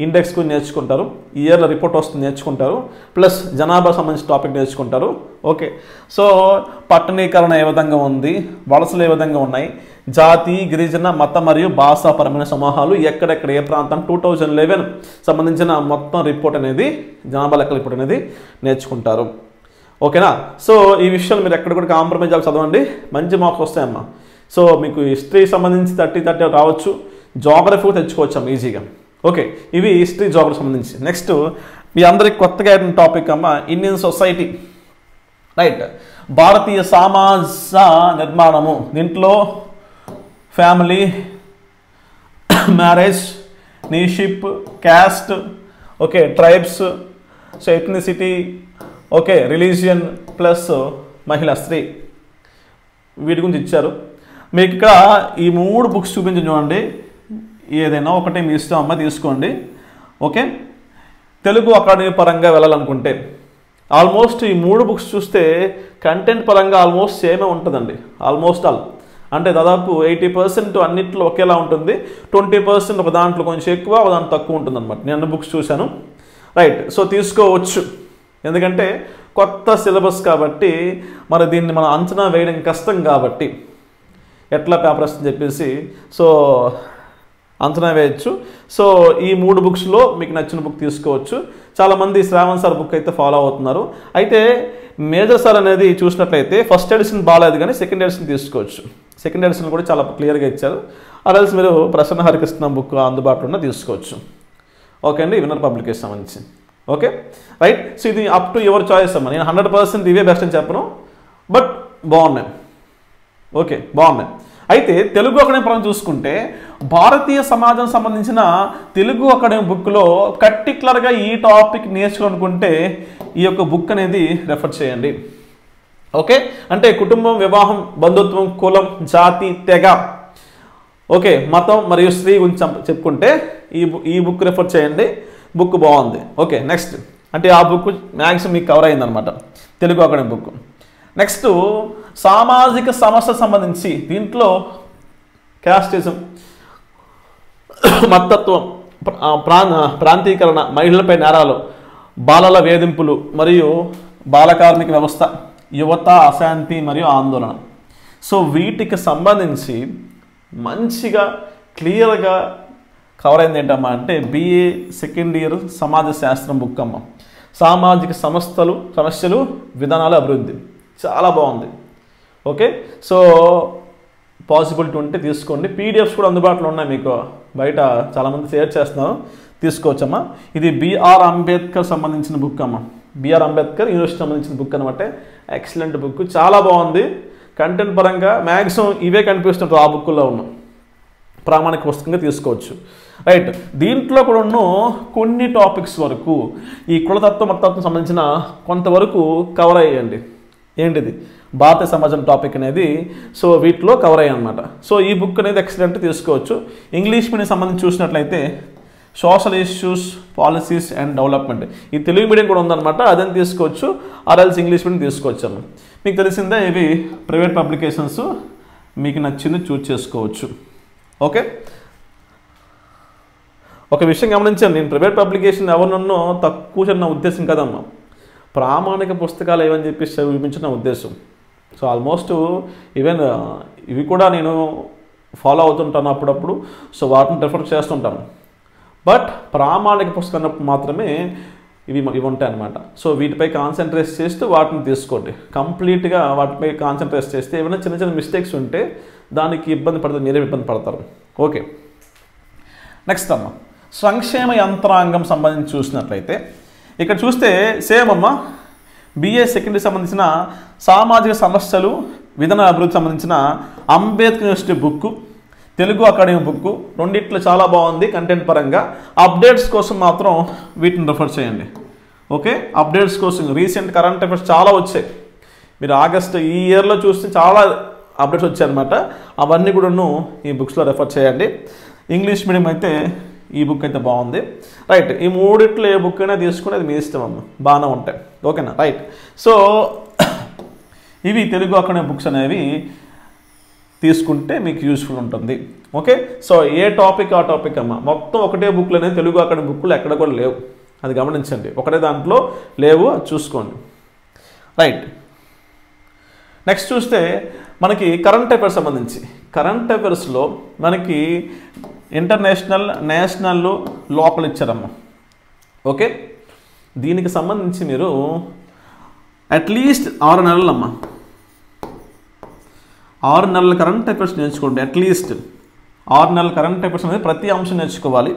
[SPEAKER 1] ఇండెక్స్ గురించి నేర్చుకుంటారు. ఈ ఇయర్లో రిపోర్ట్ వస్తుంది నేర్చుకుంటారు. ప్లస్ జనాభా సంబంధించిన టాపిక్ నేర్చుకుంటారు. ఓకే, సో పట్టణీకరణ ఏ విధంగా ఉంది, వలసలు ఏ విధంగా ఉన్నాయి, జాతి గిరిజన మత మరియు భాషాపరమైన సమూహాలు ఎక్కడెక్కడ ఏ ప్రాంతం 2011 సంబంధించిన మొత్తం రిపోర్ట్ అనేది జనాభా లెక్కల రిపోర్ట్ అనేది నేర్చుకుంటారు. ఓకేనా? సో ఈ విషయాలు మీరు ఎక్కడ కూడా కాంప్రమైజ్ అవ్వాలి, చదవండి, మంచి మార్క్స్ వస్తాయమ్మా. సో మీకు హిస్టరీ సంబంధించి 30 రావచ్చు, జాగ్రఫీ తెచ్చుకోవచ్చాం ఈజీగా. ఓకే, ఇవి హిస్టరీ జాగ్రఫీ సంబంధించి. నెక్స్ట్ మీ అందరికి కొత్తగా అయిన టాపిక్ అమ్మా, ఇండియన్ సొసైటీ, రైట్? భారతీయ సమాజ నిర్మాణము. దీంట్లో family, marriage, kinship, caste, okay, tribes, so ethnicity, okay, religion plus మహిళ, స్త్రీ, వీటి గురించి ఇచ్చారు మీకు. ఇక్కడ ఈ 3 బుక్స్ చూపించి చూడండి, ఏదైనా ఒకటి మీ ఇష్టం అమ్మ తీసుకోండి. ఓకే, తెలుగు అకాడమీ పరంగా వెళ్ళాలనుకుంటే ఆల్మోస్ట్ ఈ 3 బుక్స్ చూస్తే కంటెంట్ పరంగా ఆల్మోస్ట్ సేమే ఉంటుందండి. ఆల్మోస్ట్ ఆల్ అంటే దాదాపు 80% అన్నింటిలో ఒకేలా ఉంటుంది. 20% ఒక దాంట్లో కొంచెం ఎక్కువ, ఒక దాంట్లో తక్కువ ఉంటుంది అనమాట. నేను అన్ని బుక్స్ చూశాను, రైట్? సో తీసుకోవచ్చు, ఎందుకంటే కొత్త సిలబస్ కాబట్టి మరి దీన్ని మనం అంచనా వేయడం కష్టం కాబట్టి ఎట్లా పేపర్ వస్తుందని చెప్పేసి సో అంచనా వేయచ్చు. సో ఈ 3 బుక్స్లో మీకు నచ్చిన బుక్ తీసుకోవచ్చు. చాలామంది శ్రావణ్ సార్ బుక్ అయితే ఫాలో అవుతున్నారు. అయితే మేజర్ సార్ అనేది చూసినట్లయితే ఫస్ట్ ఎడిషన్ బాగాలేదు కానీ సెకండ్ ఎడిషన్ తీసుకోవచ్చు. సెకండ్ ఎడిషన్ కూడా చాలా క్లియర్గా ఇచ్చారు. అదర్స్ మీరు ప్రసన్న హరికృష్ణ బుక్ అందుబాటులో ఉన్న తీసుకోవచ్చు. ఓకే అండి, విన్నర్ పబ్లికేషన్ సంబంధించి. Okay, right? సో ఇది అప్ టు యువర్ చాయిస్ అమ్మ. నేను 100% ఇవే బెస్ట్ అని చెప్పను, బట్ బాగున్నాయి. ఓకే, బాగున్నాయి. అయితే తెలుగు అకాడమీ పరంగా చూసుకుంటే భారతీయ సమాజం సంబంధించిన తెలుగు అకాడమీ బుక్లో పర్టికులర్గా ఈ టాపిక్ నేర్చుకోవాలనుకుంటే ఈ యొక్క బుక్ అనేది రెఫర్ చేయండి. ఓకే, అంటే కుటుంబం, వివాహం, బంధుత్వం, కులం, జాతి, తెగ, ఓకే, మతం మరియు స్త్రీ గురించి చెప్పుకుంటే ఈ బుక్ రెఫర్ చేయండి. బుక్ బాగుంది. ఓకే, నెక్స్ట్ అంటే ఆ బుక్ మ్యాక్సిమం మీకు కవర్ అయిందనమాట, తెలుగు అకాడమీ బుక్. నెక్స్ట్ సామాజిక సమస్య సంబంధించి దీంట్లో క్యాస్టిజం, మతత్వం, ప్రాంతీకరణ, మహిళలపై నేరాలు, బాలల వేధింపులు మరియు బాల కార్మిక వ్యవస్థ, యువత, అశాంతి మరియు ఆందోళన. సో వీటికి సంబంధించి మంచిగా క్లియర్గా కవర్ అయింది ఏంటమ్మా అంటే BA సెకండ్ ఇయర్ సమాజ శాస్త్రం బుక్ అమ్మ. సామాజిక సమస్యలు, విధానాలు, అభివృద్ధి, చాలా బాగుంది. ఓకే, సో పాసిబిలిటీ ఉంటే తీసుకోండి. PDFs కూడా అందుబాటులో ఉన్నాయి మీకు, బయట చాలామంది షేర్ చేస్తున్నారు, తీసుకోవచ్చమ్మా. ఇది BR అంబేద్కర్ సంబంధించిన బుక్ అమ్మ. BR అంబేద్కర్ యూనివర్సిటీ సంబంధించిన బుక్ అనమాట. ఎక్సలెంట్ బుక్, చాలా బాగుంది. కంటెంట్ పరంగా మ్యాక్సిమం ఇవే కనిపిస్తుంటారు ఆ బుక్లో ఉన్న, ప్రామాణిక పుస్తకంగా తీసుకోవచ్చు. రైట్, దీంట్లో కూడా ఉన్న కొన్ని టాపిక్స్ వరకు ఈ కులతత్వం, మతత్వం సంబంధించిన కొంతవరకు కవర్ అయ్యండి. ఏంటిది భారతీయ సమాజం టాపిక్ అనేది, సో వీటిలో కవర్ అయ్యాయి అనమాట. సో ఈ బుక్ అనేది ఎక్సలెంట్ తీసుకోవచ్చు. ఇంగ్లీష్ మీడియం సంబంధించి చూసినట్లయితే social issues, policies and development, ఈ తెలుగు మీడియం కూడా ఉందన్నమాట, అదని తీసుకోవచ్చు. ఆర్ఎల్స్ ఇంగ్లీష్ మీడియం తీసుకోవచ్చాము. మీకు తెలిసిందే ఇవి ప్రైవేట్ పబ్లికేషన్స్, మీకు నచ్చింది చూస్ చేసుకోవచ్చు. ఓకే, ఒక విషయం గమనించాను, నేను ప్రైవేట్ పబ్లికేషన్ ఎవరినో తక్కువ చిన్న ఉద్దేశం కదమ్మా, ప్రామాణిక పుస్తకాలు ఏమని చెప్పేసి చూపించిన ఉద్దేశం. సో ఆల్మోస్ట్ ఈవెన్ ఇవి కూడా నేను ఫాలో అవుతుంటాను అప్పుడప్పుడు, సో వాటిని రెఫర్ చేస్తుంటాను. బట్ ప్రామాణిక పుస్తకం మాత్రమే ఇవి ఉంటాయి అన్నమాట. సో వీటిపై కాన్సన్ట్రేట్ చేస్తూ వాటిని తీసుకోండి. కంప్లీట్గా వాటిపై కాన్సన్ట్రేట్ చేస్తే ఏమైనా చిన్న చిన్న మిస్టేక్స్ ఉంటే దానికి ఇబ్బంది పడతారు, మీరే ఇబ్బంది పడతారు. ఓకే, నెక్స్ట్ అమ్మ సంక్షేమ యంత్రాంగం సంబంధించి చూసినట్లయితే ఇక్కడ చూస్తే సేమ్ అమ్మ BA సెకండ్ సంబంధించిన సామాజిక సమస్యలు, విధాన అభివృద్ధి సంబంధించిన Ambedkar university book, Telugu academy book, రెండిట్లో చాలా బాగుంది కంటెంట్ పరంగా. అప్డేట్స్ కోసం మాత్రం వీటిని రెఫర్ చేయండి. ఓకే, అప్డేట్స్ కోసం రీసెంట్ కరెంట్ అఫైర్స్ చాలా వచ్చాయి. మీరు ఆగస్ట్ ఈ ఇయర్లో చూస్తే చాలా అప్డేట్స్ వచ్చాయన్నమాట. అవన్నీ కూడాను ఈ బుక్స్లో రెఫర్ చేయండి. ఇంగ్లీష్ మీడియం అయితే ఈ బుక్ అయితే బాగుంది. రైట్, ఈ మూడిట్లో ఏ బుక్ అయినా తీసుకుని అది మీ ఇష్టం అమ్మ, బాగానే ఉంటాయి. ఓకేనా, రైట్. సో ఇవి తెలుగు అకాడమీ బుక్స్ అనేవి తీసుకుంటే మీకు యూస్ఫుల్ ఉంటుంది. ఓకే, సో ఏ టాపిక్ ఆ టాపిక్ అమ్మ, మొత్తం ఒకటే బుక్లు అనేది తెలుగు అకాడమీ బుక్లు ఎక్కడ కూడా లేవు, అది గమనించండి. ఒకటే దాంట్లో లేవు, అది చూసుకోండి. రైట్, నెక్స్ట్ చూస్తే మనకి కరెంట్ అఫైర్స్ సంబంధించి, కరెంట్ అఫైర్స్లో మనకి ఇంటర్నేషనల్, నేషనల్, లోకల్ ఇచ్చారమ్మ. ఓకే, దీనికి సంబంధించి మీరు అట్లీస్ట్ 6 నెలలమ్మ, 6 నెలల కరెంట్ అఫైర్స్ నేర్చుకోండి. అట్లీస్ట్ 6 నెలల కరెంట్ అఫైర్స్ అనేది ప్రతి అంశం నేర్చుకోవాలి.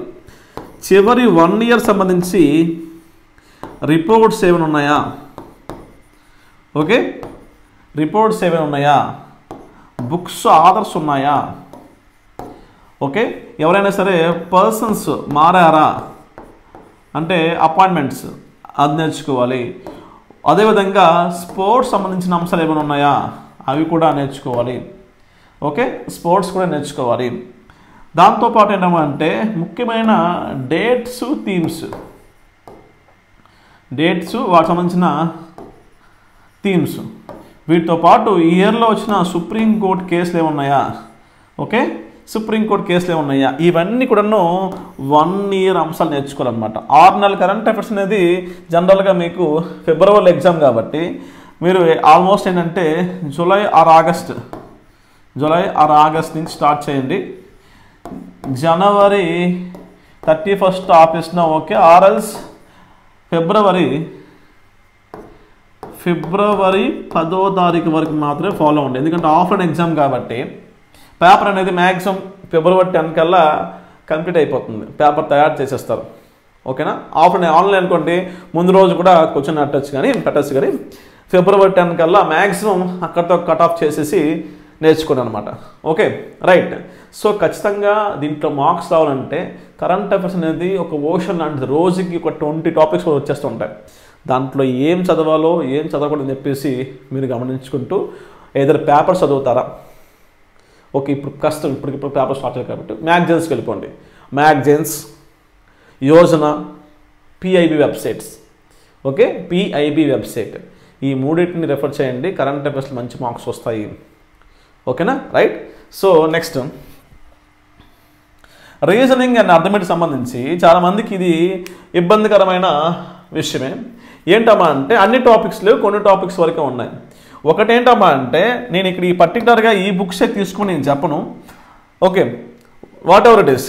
[SPEAKER 1] చివరి 1 ఇయర్ సంబంధించి రిపోర్ట్స్ ఏమైనా ఉన్నాయా, ఓకే, రిపోర్ట్స్ ఏమైనా ఉన్నాయా, బుక్స్ ఆర్డర్స్ ఉన్నాయా, ఓకే, ఎవరైనా సరే పర్సన్స్ మారారా అంటే అపాయింట్మెంట్స్, అది నేర్చుకోవాలి. అదేవిధంగా స్పోర్ట్స్ సంబంధించిన అంశాలు ఏమైనా ఉన్నాయా, అవి కూడా నేర్చుకోవాలి. ఓకే, స్పోర్ట్స్ కూడా నేర్చుకోవాలి. దాంతోపాటు ఏంటంటే ముఖ్యమైన డేట్స్, థీమ్స్, డేట్స్ వాటికి సంబంధించిన థీమ్స్, వీటితో పాటు ఈ ఇయర్లో వచ్చిన సుప్రీంకోర్టు కేసులు ఏమున్నాయా, ఓకే, సుప్రీంకోర్టు కేసులు ఏమున్నాయా, ఇవన్నీ కూడాను 1 ఇయర్ అంశాలు నేర్చుకోవాలన్నమాట. 6 నెలల కరెంట్ అఫైర్స్ అనేది జనరల్గా మీకు ఫిబ్రవరిలో ఎగ్జామ్ కాబట్టి మీరు ఆల్మోస్ట్ ఏంటంటే జూలై ఆర్ ఆగస్ట్ నుంచి స్టార్ట్ చేయండి. జనవరి 31 ఆపేసిన ఓకే, ఆర్ఎల్స్ ఫిబ్రవరి 10వ తారీఖు వరకు మాత్రమే ఫాలో అవ్వండి. ఎందుకంటే ఆఫ్లైన్ ఎగ్జామ్ కాబట్టి పేపర్ అనేది మ్యాక్సిమం ఫిబ్రవరి 10 కల్లా కంప్లీట్ అయిపోతుంది, పేపర్ తయారు చేసేస్తారు. ఓకేనా, ఆన్లైన్ అనుకోండి ముందు రోజు కూడా క్వశ్చన్ పెట్టచ్చు కానీ ఫిబ్రవరి 10 కల్లా మ్యాక్సిమం అక్కడితో కట్ ఆఫ్ చేసేసి నేర్చుకోండి అనమాట. Okay, right. సో ఖచ్చితంగా దీంట్లో మార్క్స్ రావాలంటే కరెంట్ అఫైర్స్ అనేది ఒక ఓషన్ లాంటిది, రోజుకి ఒక 20 టాపిక్స్ వచ్చేస్తూ ఉంటాయి. దాంట్లో ఏం చదవాలో ఏం చదవకూడదని చెప్పేసి మీరు గమనించుకుంటూ ఏదైనా పేపర్ చదువుతారా, ఓకే, ఇప్పుడు కష్టం, ఇప్పుడు పేపర్ స్టార్ట్ అయ్యాయి కాబట్టి మ్యాగజైన్స్కి వెళ్ళిపోండి. Magazines, Yojana, PIB websites, okay, PIB website, ఈ మూడింటిని రెఫర్ చేయండి. కరెంట్ అఫైర్స్లో మంచి మార్క్స్ వస్తాయి. ఓకేనా, right. So next reasoning and arithmetic సంబంధించి చాలామందికి ఇది ఇబ్బందికరమైన విషయమే. ఏంటమ్మా అంటే అన్ని టాపిక్స్ లేవు, కొన్ని టాపిక్స్ వరకే ఉన్నాయి. ఒకటేంటమ్మా అంటే నేను ఇక్కడ ఈ పర్టికులర్గా ఈ బుక్సే తీసుకుని నేను చెప్పను. Okay, what ever it is,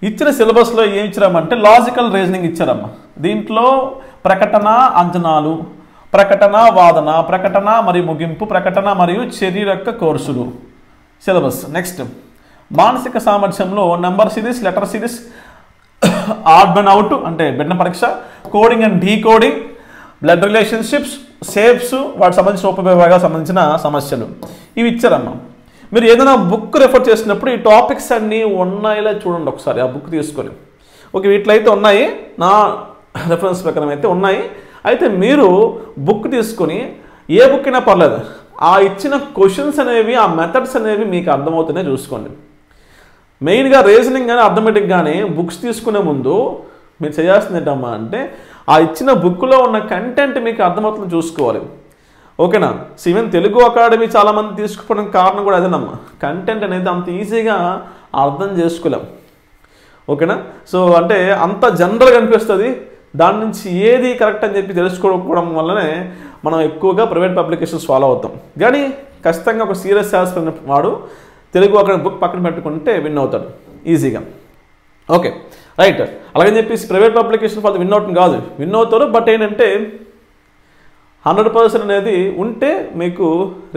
[SPEAKER 1] ఇచ్చిన సిలబస్లో ఏం ఇచ్చారమ్మంటే లాజికల్ రీజనింగ్ ఇచ్చారమ్మా. దీంట్లో ప్రకటన, అంచనాలు, ప్రకటన, వాదన, ప్రకటన మరియు ముగింపు, ప్రకటన మరియు చర్య యొక్క కోర్సులు సిలబస్. నెక్స్ట్ మానసిక సామర్థ్యంలో number series, letter series, add and out అంటే బిడ్డ పరీక్ష, coding and decoding, blood relationships, shapes, వాటికి సంబంధించిన ఉపవిభాగాలకు సంబంధించిన సమస్యలు, ఇవి ఇచ్చారమ్మా. మీరు ఏదైనా బుక్ రెఫర్ చేసినప్పుడు ఈ టాపిక్స్ అన్నీ ఉన్నాయిలా చూడండి ఒకసారి, ఆ బుక్ తీసుకొని. ఓకే, వీటిలో అయితే ఉన్నాయి, నా రెఫరెన్స్ ప్రకారం అయితే ఉన్నాయి. అయితే మీరు బుక్ తీసుకొని ఏ బుక్ అయినా పర్లేదు, ఆ ఇచ్చిన క్వశ్చన్స్ అనేవి, ఆ మెథడ్స్ అనేవి మీకు అర్థమవుతున్నాయి చూసుకోండి. మెయిన్గా రీజనింగ్ కానీ అర్థమెటిక్ కానీ బుక్స్ తీసుకునే ముందు మీరు చేయాల్సింది ఏంటమ్మా అంటే ఆ ఇచ్చిన బుక్లో ఉన్న కంటెంట్ మీకు అర్థమవుతుంది చూసుకోవాలి. ఓకేనా, సో ఈవెన్ తెలుగు అకాడమీ చాలామంది తీసుకుపోవడానికి కారణం కూడా అదేనమ్మా, కంటెంట్ అనేది అంత ఈజీగా అర్థం చేసుకోలేం. ఓకేనా, సో అంటే అంత జనరల్గా అనిపిస్తుంది, దాని నుంచి ఏది కరెక్ట్ అని చెప్పి తెలుసుకోవడం వల్లనే మనం ఎక్కువగా ప్రైవేట్ పబ్లికేషన్స్ ఫాలో అవుతాం. కానీ ఖచ్చితంగా ఒక సీరియస్ శాస్త్రం వాడు తెలుగు అక్కడ బుక్ పక్కన పెట్టుకుంటే విన్ అవుతాడు ఈజీగా. Okay, right. అలాగని చెప్పేసి ప్రైవేట్ పబ్లికేషన్ వాళ్ళు విన్ అవుతుంది కాదు, విన్ అవుతారు. బట్ ఏంటంటే 100% అనేది ఉంటే మీకు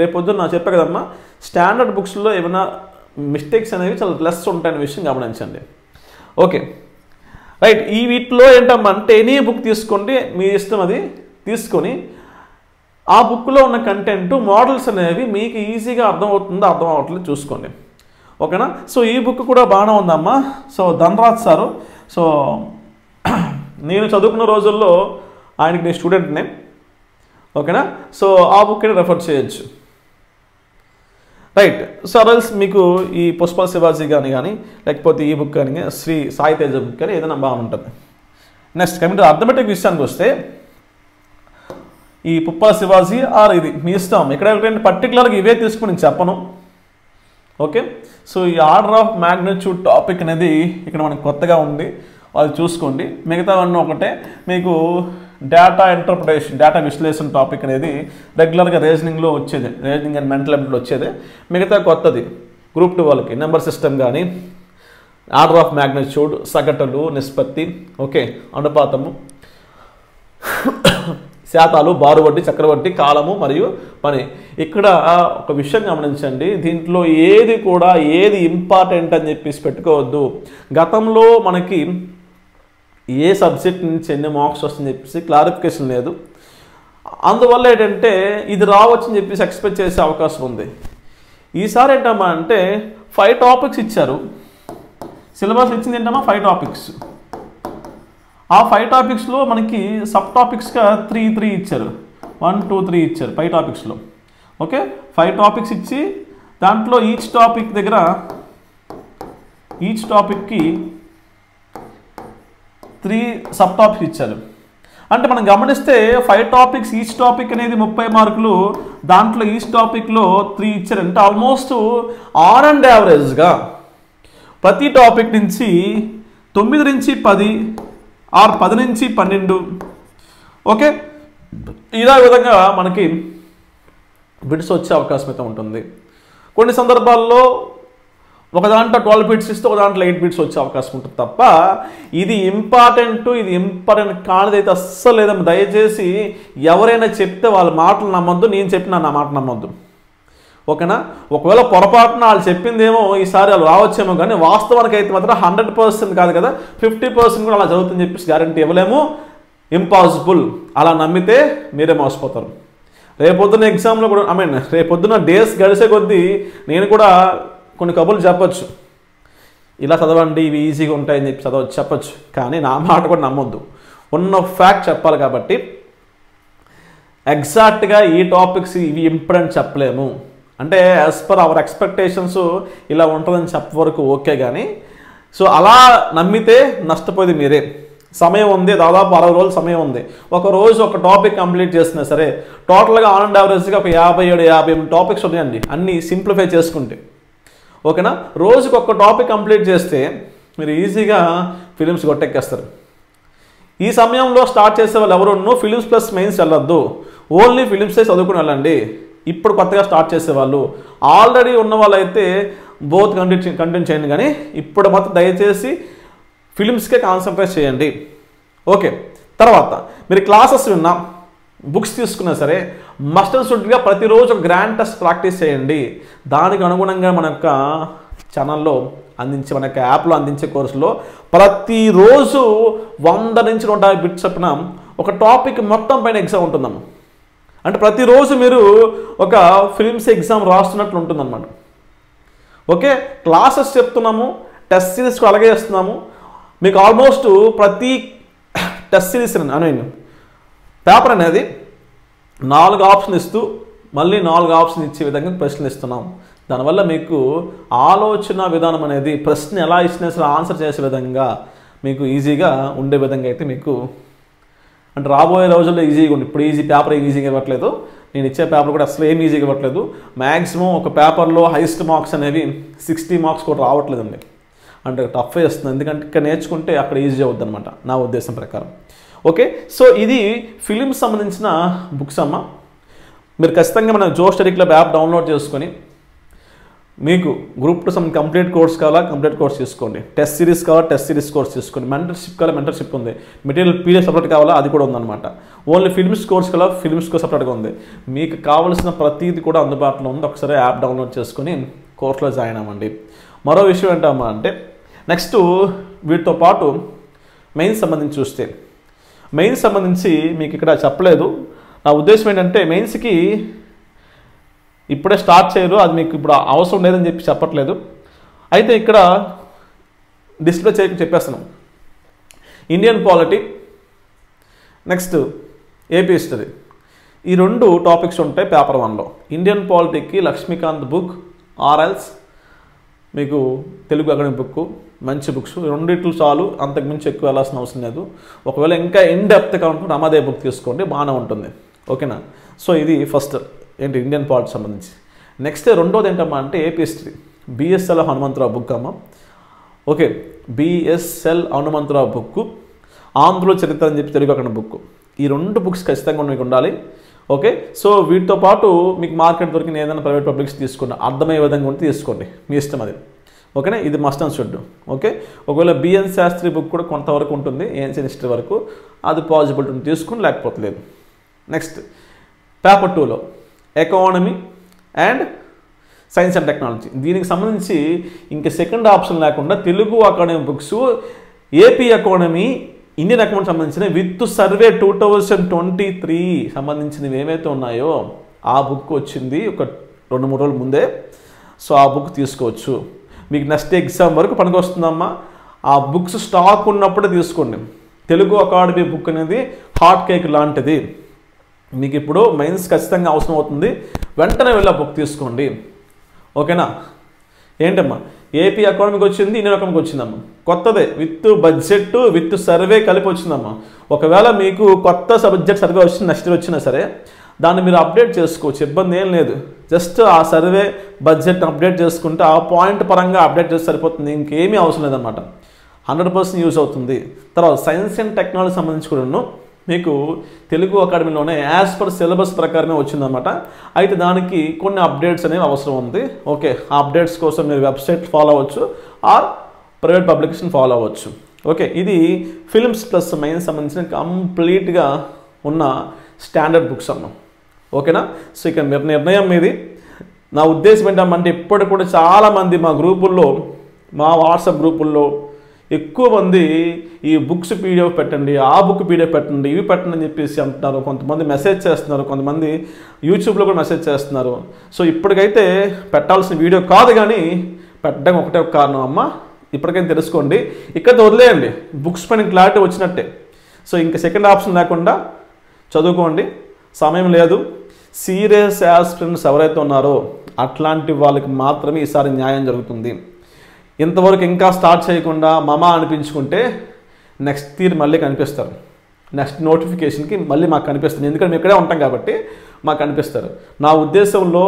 [SPEAKER 1] రేపొద్దున నా చెప్పే కదమ్మా, స్టాండర్డ్ బుక్స్లో ఏమైనా మిస్టేక్స్ అనేవి చాలా లెస్ ఉంటాయనే విషయం గమనించండి. Okay, right. ఈ వీటిలో ఏంటమ్మా అంటే ఎనీ బుక్ తీసుకోండి, మీ ఇష్టం, అది తీసుకొని ఆ బుక్లో ఉన్న కంటెంట్, మోడల్స్ అనేవి మీకు ఈజీగా అర్థమవుతుందో అర్థం అవ్వట్లేదు చూసుకోండి. ఓకేనా, సో ఈ బుక్ కూడా బాగానే ఉందమ్మా. సో ధనరాజ్ సారు, సో నేను చదువుకున్న రోజుల్లో ఆయనకి నేను స్టూడెంట్నే. ఓకేనా, సో ఆ బుక్ని రెఫర్ చేయొచ్చు. రైట్. సో అదర్స్ మీకు ఈ పుష్ప శివాజీ కానీ లేకపోతే ఈ బుక్ కానీ శ్రీ సాయి తేజ బుక్ కానీ ఏదైనా బాగుంటుంది. నెక్స్ట్ కమింగ్ టు అర్థమెటిక్ విషయానికి వస్తే ఈ పుప్పల శివాజీ ఆర్ ఇది మీ ఇష్టం. ఇక్కడ పర్టికులర్గా ఇవే తీసుకుని నేను చెప్పను. ఓకే, సో ఈ ఆర్డర్ ఆఫ్ మ్యాగ్నిట్యూడ్ టాపిక్ అనేది ఇక్కడ మనకు కొత్తగా ఉంది, అది చూసుకోండి. మిగతావన్నీ ఒకటే. మీకు డేటా ఇంటర్ప్రిటేషన్, డేటా విశ్లేషణ టాపిక్ అనేది రెగ్యులర్గా రీజనింగ్లో వచ్చేది, రీజనింగ్ అండ్ మెంటల్ అబిలిటీలో వచ్చేది. మిగతా కొత్తది గ్రూప్ 2 వాళ్ళకి నెంబర్ సిస్టమ్ కానీ, ఆర్డర్ ఆఫ్ మ్యాగ్నిట్యూడ్, సగటులు, నిష్పత్తి, ఓకే, అనుపాతము, శాతాలు, బారువడ్డీ, చక్రవడ్డీ, కాలము మరియు పని. ఇక్కడ ఒక విషయం గమనించండి, దీంట్లో ఏది ఇంపార్టెంట్ అని చెప్పేసి పెట్టుకోవద్దు. గతంలో మనకి ఏ సబ్జెక్ట్ నుంచి ఎన్ని మార్క్స్ వస్తుందని చెప్పేసి క్లారిఫికేషన్ లేదు. అందువల్ల ఏంటంటే ఇది రావచ్చని చెప్పేసి ఎక్స్పెక్ట్ చేసే అవకాశం ఉంది. ఈసారి ఏంటమ్మా అంటే 5 టాపిక్స్ ఇచ్చారు, సిలబస్ ఇచ్చింది ఏంటమ్మా 5 టాపిక్స్. ఆ 5 టాపిక్స్లో మనకి సబ్ టాపిక్స్గా 3 ఇచ్చారు, 1 2 3 ఇచ్చారు 5 టాపిక్స్లో. ఓకే, 5 టాపిక్స్ ఇచ్చి దాంట్లో ఈచ్ టాపిక్కి 3 సబ్ టాపిక్స్ ఇచ్చారు. అంటే మనం గమనిస్తే 5 టాపిక్స్, ఈచ్ టాపిక్ అనేది 30 మార్కులు, దాంట్లో ఈచ్ టాపిక్లో 3 ఇచ్చారు. అంటే ఆల్మోస్ట్ ఆన్ అండ్ యావరేజ్గా ప్రతి టాపిక్ నుంచి 9 నుంచి 10 ఆర్ 10 నుంచి 12, ఓకే, ఇదే విధంగా మనకి బిట్స్ వచ్చే అవకాశం అయితే ఉంటుంది. కొన్ని సందర్భాల్లో ఒక దాంట్లో 12 బిట్స్ ఇస్తే ఒక దాంట్లో 8 బిట్స్ వచ్చే అవకాశం ఉంటుంది తప్ప ఇది ఇంపార్టెంట్ కానిది అయితే అస్సలు లేదమ్మా. దయచేసి ఎవరైనా చెప్తే వాళ్ళ మాటలు నమ్మొద్దు, నేను చెప్పిన నా మాట నమ్మొద్దు. ఓకేనా, ఒకవేళ పొరపాటున వాళ్ళు చెప్పిందేమో ఈసారి వాళ్ళు రావచ్చేమో, కానీ వాస్తవానికి అయితే మాత్రం 100% కాదు కదా, 50% కూడా అలా జరుగుతుందని చెప్పేసి గ్యారంటీ ఇవ్వలేము. ఇంపాసిబుల్. అలా నమ్మితే మీరే మోసపోతారు. రేపొద్దున ఎగ్జామ్లో కూడా రేపొద్దున డేస్ గడిసే కొద్దీ నేను కూడా కొన్ని కబుర్లు చెప్పచ్చు, ఇలా చదవండి ఇవి ఈజీగా ఉంటాయని చెప్పి చెప్పచ్చు. కానీ నా మాట కూడా నమ్మొద్దు, ఉన్న ఫ్యాక్ట్ చెప్పాలి. కాబట్టి ఎగ్జాక్ట్గా ఈ టాపిక్స్ ఇవి ఇంపార్టెంట్ చెప్పలేము. అంటే యాజ్ పర్ అవర్ ఎక్స్పెక్టేషన్స్ ఇలా ఉంటుందని చెప్పే వరకు ఓకే, కానీ సో అలా నమ్మితే నష్టపోయేది మీరే. సమయం ఉంది, దాదాపు 60 రోజులు సమయం ఉంది. ఒక రోజు ఒక టాపిక్ కంప్లీట్ చేసినా సరే టోటల్గా ఆన్ అండ్ యావరేజ్గా ఒక 57-58 టాపిక్స్ ఉన్నాయండి, అన్నీ సింప్లిఫై చేసుకుంటే. ఓకేనా, రోజుకి ఒక టాపిక్ కంప్లీట్ చేస్తే మీరు ఈజీగా ఫిలిమ్స్ కొట్టెక్కేస్తారు. ఈ సమయంలో స్టార్ట్ చేసే వాళ్ళు ఎవరున్నో ఫిలిమ్స్ ప్లస్ మెయిన్స్ వెళ్ళొద్దు, ఓన్లీ ఫిలిమ్సే చదువుకుని వెళ్ళండి. ఇప్పుడు కొత్తగా స్టార్ట్ చేసేవాళ్ళు, ఆల్రెడీ ఉన్న వాళ్ళు అయితే బోత్ కంటిన్యూ చేయండి. కానీ ఇప్పుడు మాత్రం దయచేసి ఫిలిమ్స్కే కాన్సన్ట్రేట్ చేయండి. ఓకే, తర్వాత మీరు క్లాసెస్ విన్నా, బుక్స్ తీసుకున్నా సరే మస్ట్ అండ్ షుడ్గా ప్రతిరోజు ఒక గ్రాండ్ టెస్ట్ ప్రాక్టీస్ చేయండి. దానికి అనుగుణంగా మన యొక్క ఛానల్లో మన యొక్క యాప్లో అందించే కోర్సులో ప్రతిరోజు 100 నుంచి 150 బిట్స్ చెప్పిన ఒక టాపిక్ మొత్తం పైన ఎగ్జామ్ ఉంటుందమ్మ. అంటే ప్రతిరోజు మీరు ఒక ఫిలిమ్స్ ఎగ్జామ్ రాస్తున్నట్లు ఉంటుందన్నమాట. ఓకే, క్లాసెస్ చెప్తున్నాము, టెస్ట్ సిరీస్కి అలాగే చేస్తున్నాము. మీకు ఆల్మోస్ట్ ప్రతి టెస్ట్ సిరీస్ పేపర్ అనేది 4 ఆప్షన్ ఇస్తూ మళ్ళీ 4 ఆప్షన్ ఇచ్చే విధంగా ప్రశ్నలు ఇస్తున్నాం. దానివల్ల మీకు ఆలోచన విధానం అనేది ప్రశ్న ఎలా ఇచ్చినా సరే ఆన్సర్ చేసే విధంగా మీకు ఈజీగా ఉండే విధంగా అయితే మీకు అంటే రాబోయే రోజుల్లో ఈజీగా ఉంది. ఇప్పుడు పేపర్ ఈజీగా ఇవ్వట్లేదు, నేను ఇచ్చే పేపర్ కూడా అసలు ఏం ఈజీగా ఇవ్వట్లేదు. మ్యాక్సిమం ఒక పేపర్లో హైయెస్ట్ మార్క్స్ అనేవి 60 మార్క్స్ కూడా రావట్లేదండి. అంటే టఫ్ వేస్తుంది, ఎందుకంటే ఇక్కడ నేర్చుకుంటే అక్కడ ఈజీ అవుద్ది అనమాట నా ఉద్దేశం ప్రకారం. ఓకే, సో ఇది ఫిలిమ్స్ సంబంధించిన బుక్స్ అమ్మ. మీరు ఖచ్చితంగా మన జోష్ స్టడీ క్లబ్ యాప్ డౌన్లోడ్ చేసుకొని మీకు గ్రూప్ 2 కంప్లీట్ కోర్స్ కావాలా కంప్లీట్ కోర్స్ తీసుకోండి, టెస్ట్ సిరీస్ కావాలా టెస్ట్ సిరీస్ కోర్స్ తీసుకోండి, మెంటర్షిప్ కావాలా మెంటర్షిప్ ఉంది, మెటీరియల్ పీడిఎఫ్ సపరేట్ కావాలా అది కూడా ఉందన్నమాట. ఓన్లీ ఫిల్మ్స్ కోర్స్ కావాలా ఫిల్మ్స్ కోర్స్ సపరేట్గా ఉంది. మీకు కావాల్సిన ప్రతిదీ కూడా అందుబాటులో ఉంది. ఒకసారి యాప్ డౌన్లోడ్ చేసుకొని కోర్సులో జాయిన్ అవ్వండి. మరో విషయం ఏంటమ్మా అంటే నెక్స్ట్ వీటితో పాటు మెయిన్స్ సంబంధించి చూస్తే, మెయిన్స్ సంబంధించి మీకు ఇక్కడ చెప్పలేదు. నా ఉద్దేశం ఏంటంటే మెయిన్స్కి ఇప్పుడే స్టార్ట్ చేయరు, అది మీకు ఇప్పుడు అవసరం లేదని చెప్పి చెప్పట్లేదు. అయితే ఇక్కడ డిస్ప్లే చేయక చెప్పేస్తున్నాం. Indian polity, next AP history, ఈ 2 టాపిక్స్ ఉంటాయి పేపర్ 1లో. ఇండియన్ పాలిటీకి లక్ష్మీకాంత్ బుక్ ఆర్ఎల్స్ మీకు తెలుగు అకాడమీ బుక్, మంచి బుక్స్, 2 చాలు, అంతకుమించి ఎక్కువ వెళ్ళాల్సిన అవసరం లేదు. ఒకవేళ ఇంకా ఇన్ డెప్త్గా అనుకుంటే అమదే బుక్ తీసుకోండి, బాగానే ఉంటుంది. ఓకేనా. సో ఇది ఫస్ట్ ఏంటి ఇండియన్ పాలిటీ సంబంధించి. నెక్స్ట్ రెండోది ఏంటమ్మా అంటే AP history, BSL Hanumantharao book అమ్మ. ఓకే, బిఎస్ఎల్ హనుమంతరావు బుక్, ఆంధ్రుల చరిత్ర అని చెప్పి తెలుగు అక్కడ బుక్. ఈ 2 బుక్స్ ఖచ్చితంగా మీకు ఉండాలి. ఓకే, సో వీటితో పాటు మీకు మార్కెట్ దొరికిన ఏదైనా ప్రైవేట్ పబ్లిక్స్ తీసుకోండి, అర్థమయ్యే విధంగా ఉంటే తీసుకోండి, మీ ఇష్టం అది. ఓకేనా, ఇది మస్ట్ అండ్ షుడ్. ఓకే, ఒకవేళ బిఎన్ శాస్త్రి బుక్ కూడా కొంతవరకు ఉంటుంది, ఏన్షియన్ హిస్టరీ వరకు, అది పాసిబిలిటీ ఉంటుంది తీసుకుని, లేకపోతే లేదు. నెక్స్ట్ పేపర్ 2లో economy and science and technology, దీనికి సంబంధించి ఇంకా సెకండ్ ఆప్షన్ లేకుండా Telugu academy books, AP economy, Indian account సంబంధించిన విత్ సర్వే 2023 సంబంధించినవి ఏవైతే ఉన్నాయో ఆ బుక్ వచ్చింది ఒక 2-3 రోజుల ముందే. సో ఆ బుక్ తీసుకోవచ్చు, మీకు నెక్స్ట్ ఎగ్జామ్ వరకు పనికొస్తుందమ్మా. ఆ బుక్స్ స్టాక్ ఉన్నప్పుడే తీసుకోండి. తెలుగు అకాడమీ బుక్ అనేది హాట్ కేక్ లాంటిది, మీకు ఇప్పుడు మెయిన్స్ ఖచ్చితంగా అవసరం అవుతుంది, వెంటనే వెళ్ళి ఆ బుక్ తీసుకోండి. ఓకేనా. ఏంటమ్మా ఏపీ ఎకానమీకి వచ్చింది, ఇండియన్ ఎకానమీకి వచ్చిందమ్మా, కొత్తదే, విత్ బడ్జెట్ విత్ సర్వే కలిపి వచ్చిందమ్మా. ఒకవేళ మీకు కొత్త సబ్జెక్ట్ సర్వే వచ్చింది నెక్స్ట్ ఇయర్ వచ్చినా సరే దాన్ని మీరు అప్డేట్ చేసుకోవచ్చు, ఇబ్బంది ఏం లేదు. జస్ట్ ఆ సర్వే బడ్జెట్ అప్డేట్ చేసుకుంటే ఆ పాయింట్ పరంగా అప్డేట్ చేస్తే సరిపోతుంది, ఇంకేమీ అవసరం లేదన్నమాట. 100% యూజ్ అవుతుంది. తర్వాత సైన్స్ అండ్ టెక్నాలజీ సంబంధించి కూడాను మీకు తెలుగు అకాడమీలోనే యాజ్ పర్ సిలబస్ ప్రకారమే వచ్చిందన్నమాట. అయితే దానికి కొన్ని అప్డేట్స్ అనేవి అవసరం ఉంది. ఓకే, ఆ అప్డేట్స్ కోసం మీరు వెబ్సైట్ ఫాలో అవ్వచ్చు ఆర్ ప్రైవేట్ పబ్లికేషన్ ఫాలో అవ్వచ్చు. ఓకే, ఇది ఫిల్మ్స్ ప్లస్ మెయిన్స్ సంబంధించిన కంప్లీట్గా ఉన్న స్టాండర్డ్ బుక్స్ అమ్మ. ఓకేనా. సో ఇక నిర్ణయం మీది. నా ఉద్దేశం ఏంటంటే ఇప్పటికి కూడా చాలామంది మా గ్రూపుల్లో, మా వాట్సాప్ గ్రూపుల్లో ఎక్కువ మంది ఈ బుక్స్ పీడిఎఫ్ పెట్టండి, ఆ బుక్ పీడిఎఫ్ పెట్టండి, ఇవి పెట్టండి అని చెప్పేసి అంటున్నారు. కొంతమంది మెసేజ్ చేస్తున్నారు, కొంతమంది యూట్యూబ్లో కూడా మెసేజ్ చేస్తున్నారు. సో ఇప్పటికైతే పెట్టాల్సిన వీడియో కాదు, కానీ పెట్టడం ఒకటే ఒక కారణం అమ్మ. ఇప్పటికైనా తెలుసుకోండి, ఇక్కడ వదిలేయండి, బుక్స్ పైన క్లారిటీ వచ్చినట్టే. సో ఇంకా సెకండ్ ఆప్షన్ లేకుండా చదువుకోండి, సమయం లేదు. సీరియస్ యాస్పిరెంట్స్ ఎవరైతే ఉన్నారో అట్లాంటి వాళ్ళకి మాత్రమే ఈసారి న్యాయం జరుగుతుంది. ఇంతవరకు ఇంకా స్టార్ట్ చేయకుండా మమా అనిపించుకుంటే నెక్స్ట్ ఇయర్ మళ్ళీ కనిపిస్తారు, నెక్స్ట్ నోటిఫికేషన్కి మళ్ళీ మాకు కనిపిస్తుంది, ఎందుకంటే మేము ఇక్కడే ఉంటాం కాబట్టి మాకు కనిపిస్తారు. నా ఉద్దేశంలో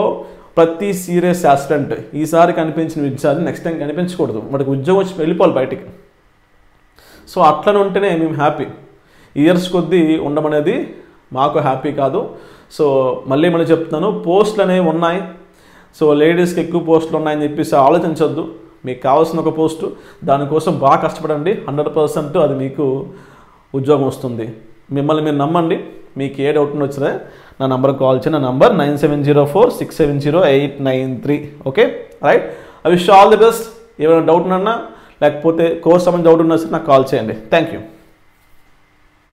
[SPEAKER 1] ప్రతి సీరియస్ యాస్పిరెంట్ ఈసారి కనిపించిన విద్యార్థి నెక్స్ట్ టైం కనిపించకూడదు, వాడికి ఉద్యోగం వచ్చి వెళ్ళిపోవాలి బయటికి. సో అట్లనే ఉంటేనే మేము హ్యాపీ. ఇయర్స్ కొద్దీ ఉండమనేది మాకు హ్యాపీ కాదు. సో మళ్ళీ చెప్తున్నాను, పోస్టులు అనేవి ఉన్నాయి. సో లేడీస్కి ఎక్కువ పోస్టులు ఉన్నాయని చెప్పేసి ఆలోచించొద్దు. మీకు కావాల్సిన ఒక పోస్టు, దానికోసం బాగా కష్టపడండి, 100% అది మీకు ఉద్యోగం వస్తుంది. మిమ్మల్ని మీరు నమ్మండి. మీకు ఏ డౌట్ వచ్చినా నా నంబర్కి కాల్ చేయండి. నా number 9704670893. Okay right. I wish all the best. ఏమైనా డౌట్ ఉన్నా లేకపోతే కోర్స్ సంబంధించిన డౌట్ ఉన్నా సరే నాకు కాల్ చేయండి. Thank you.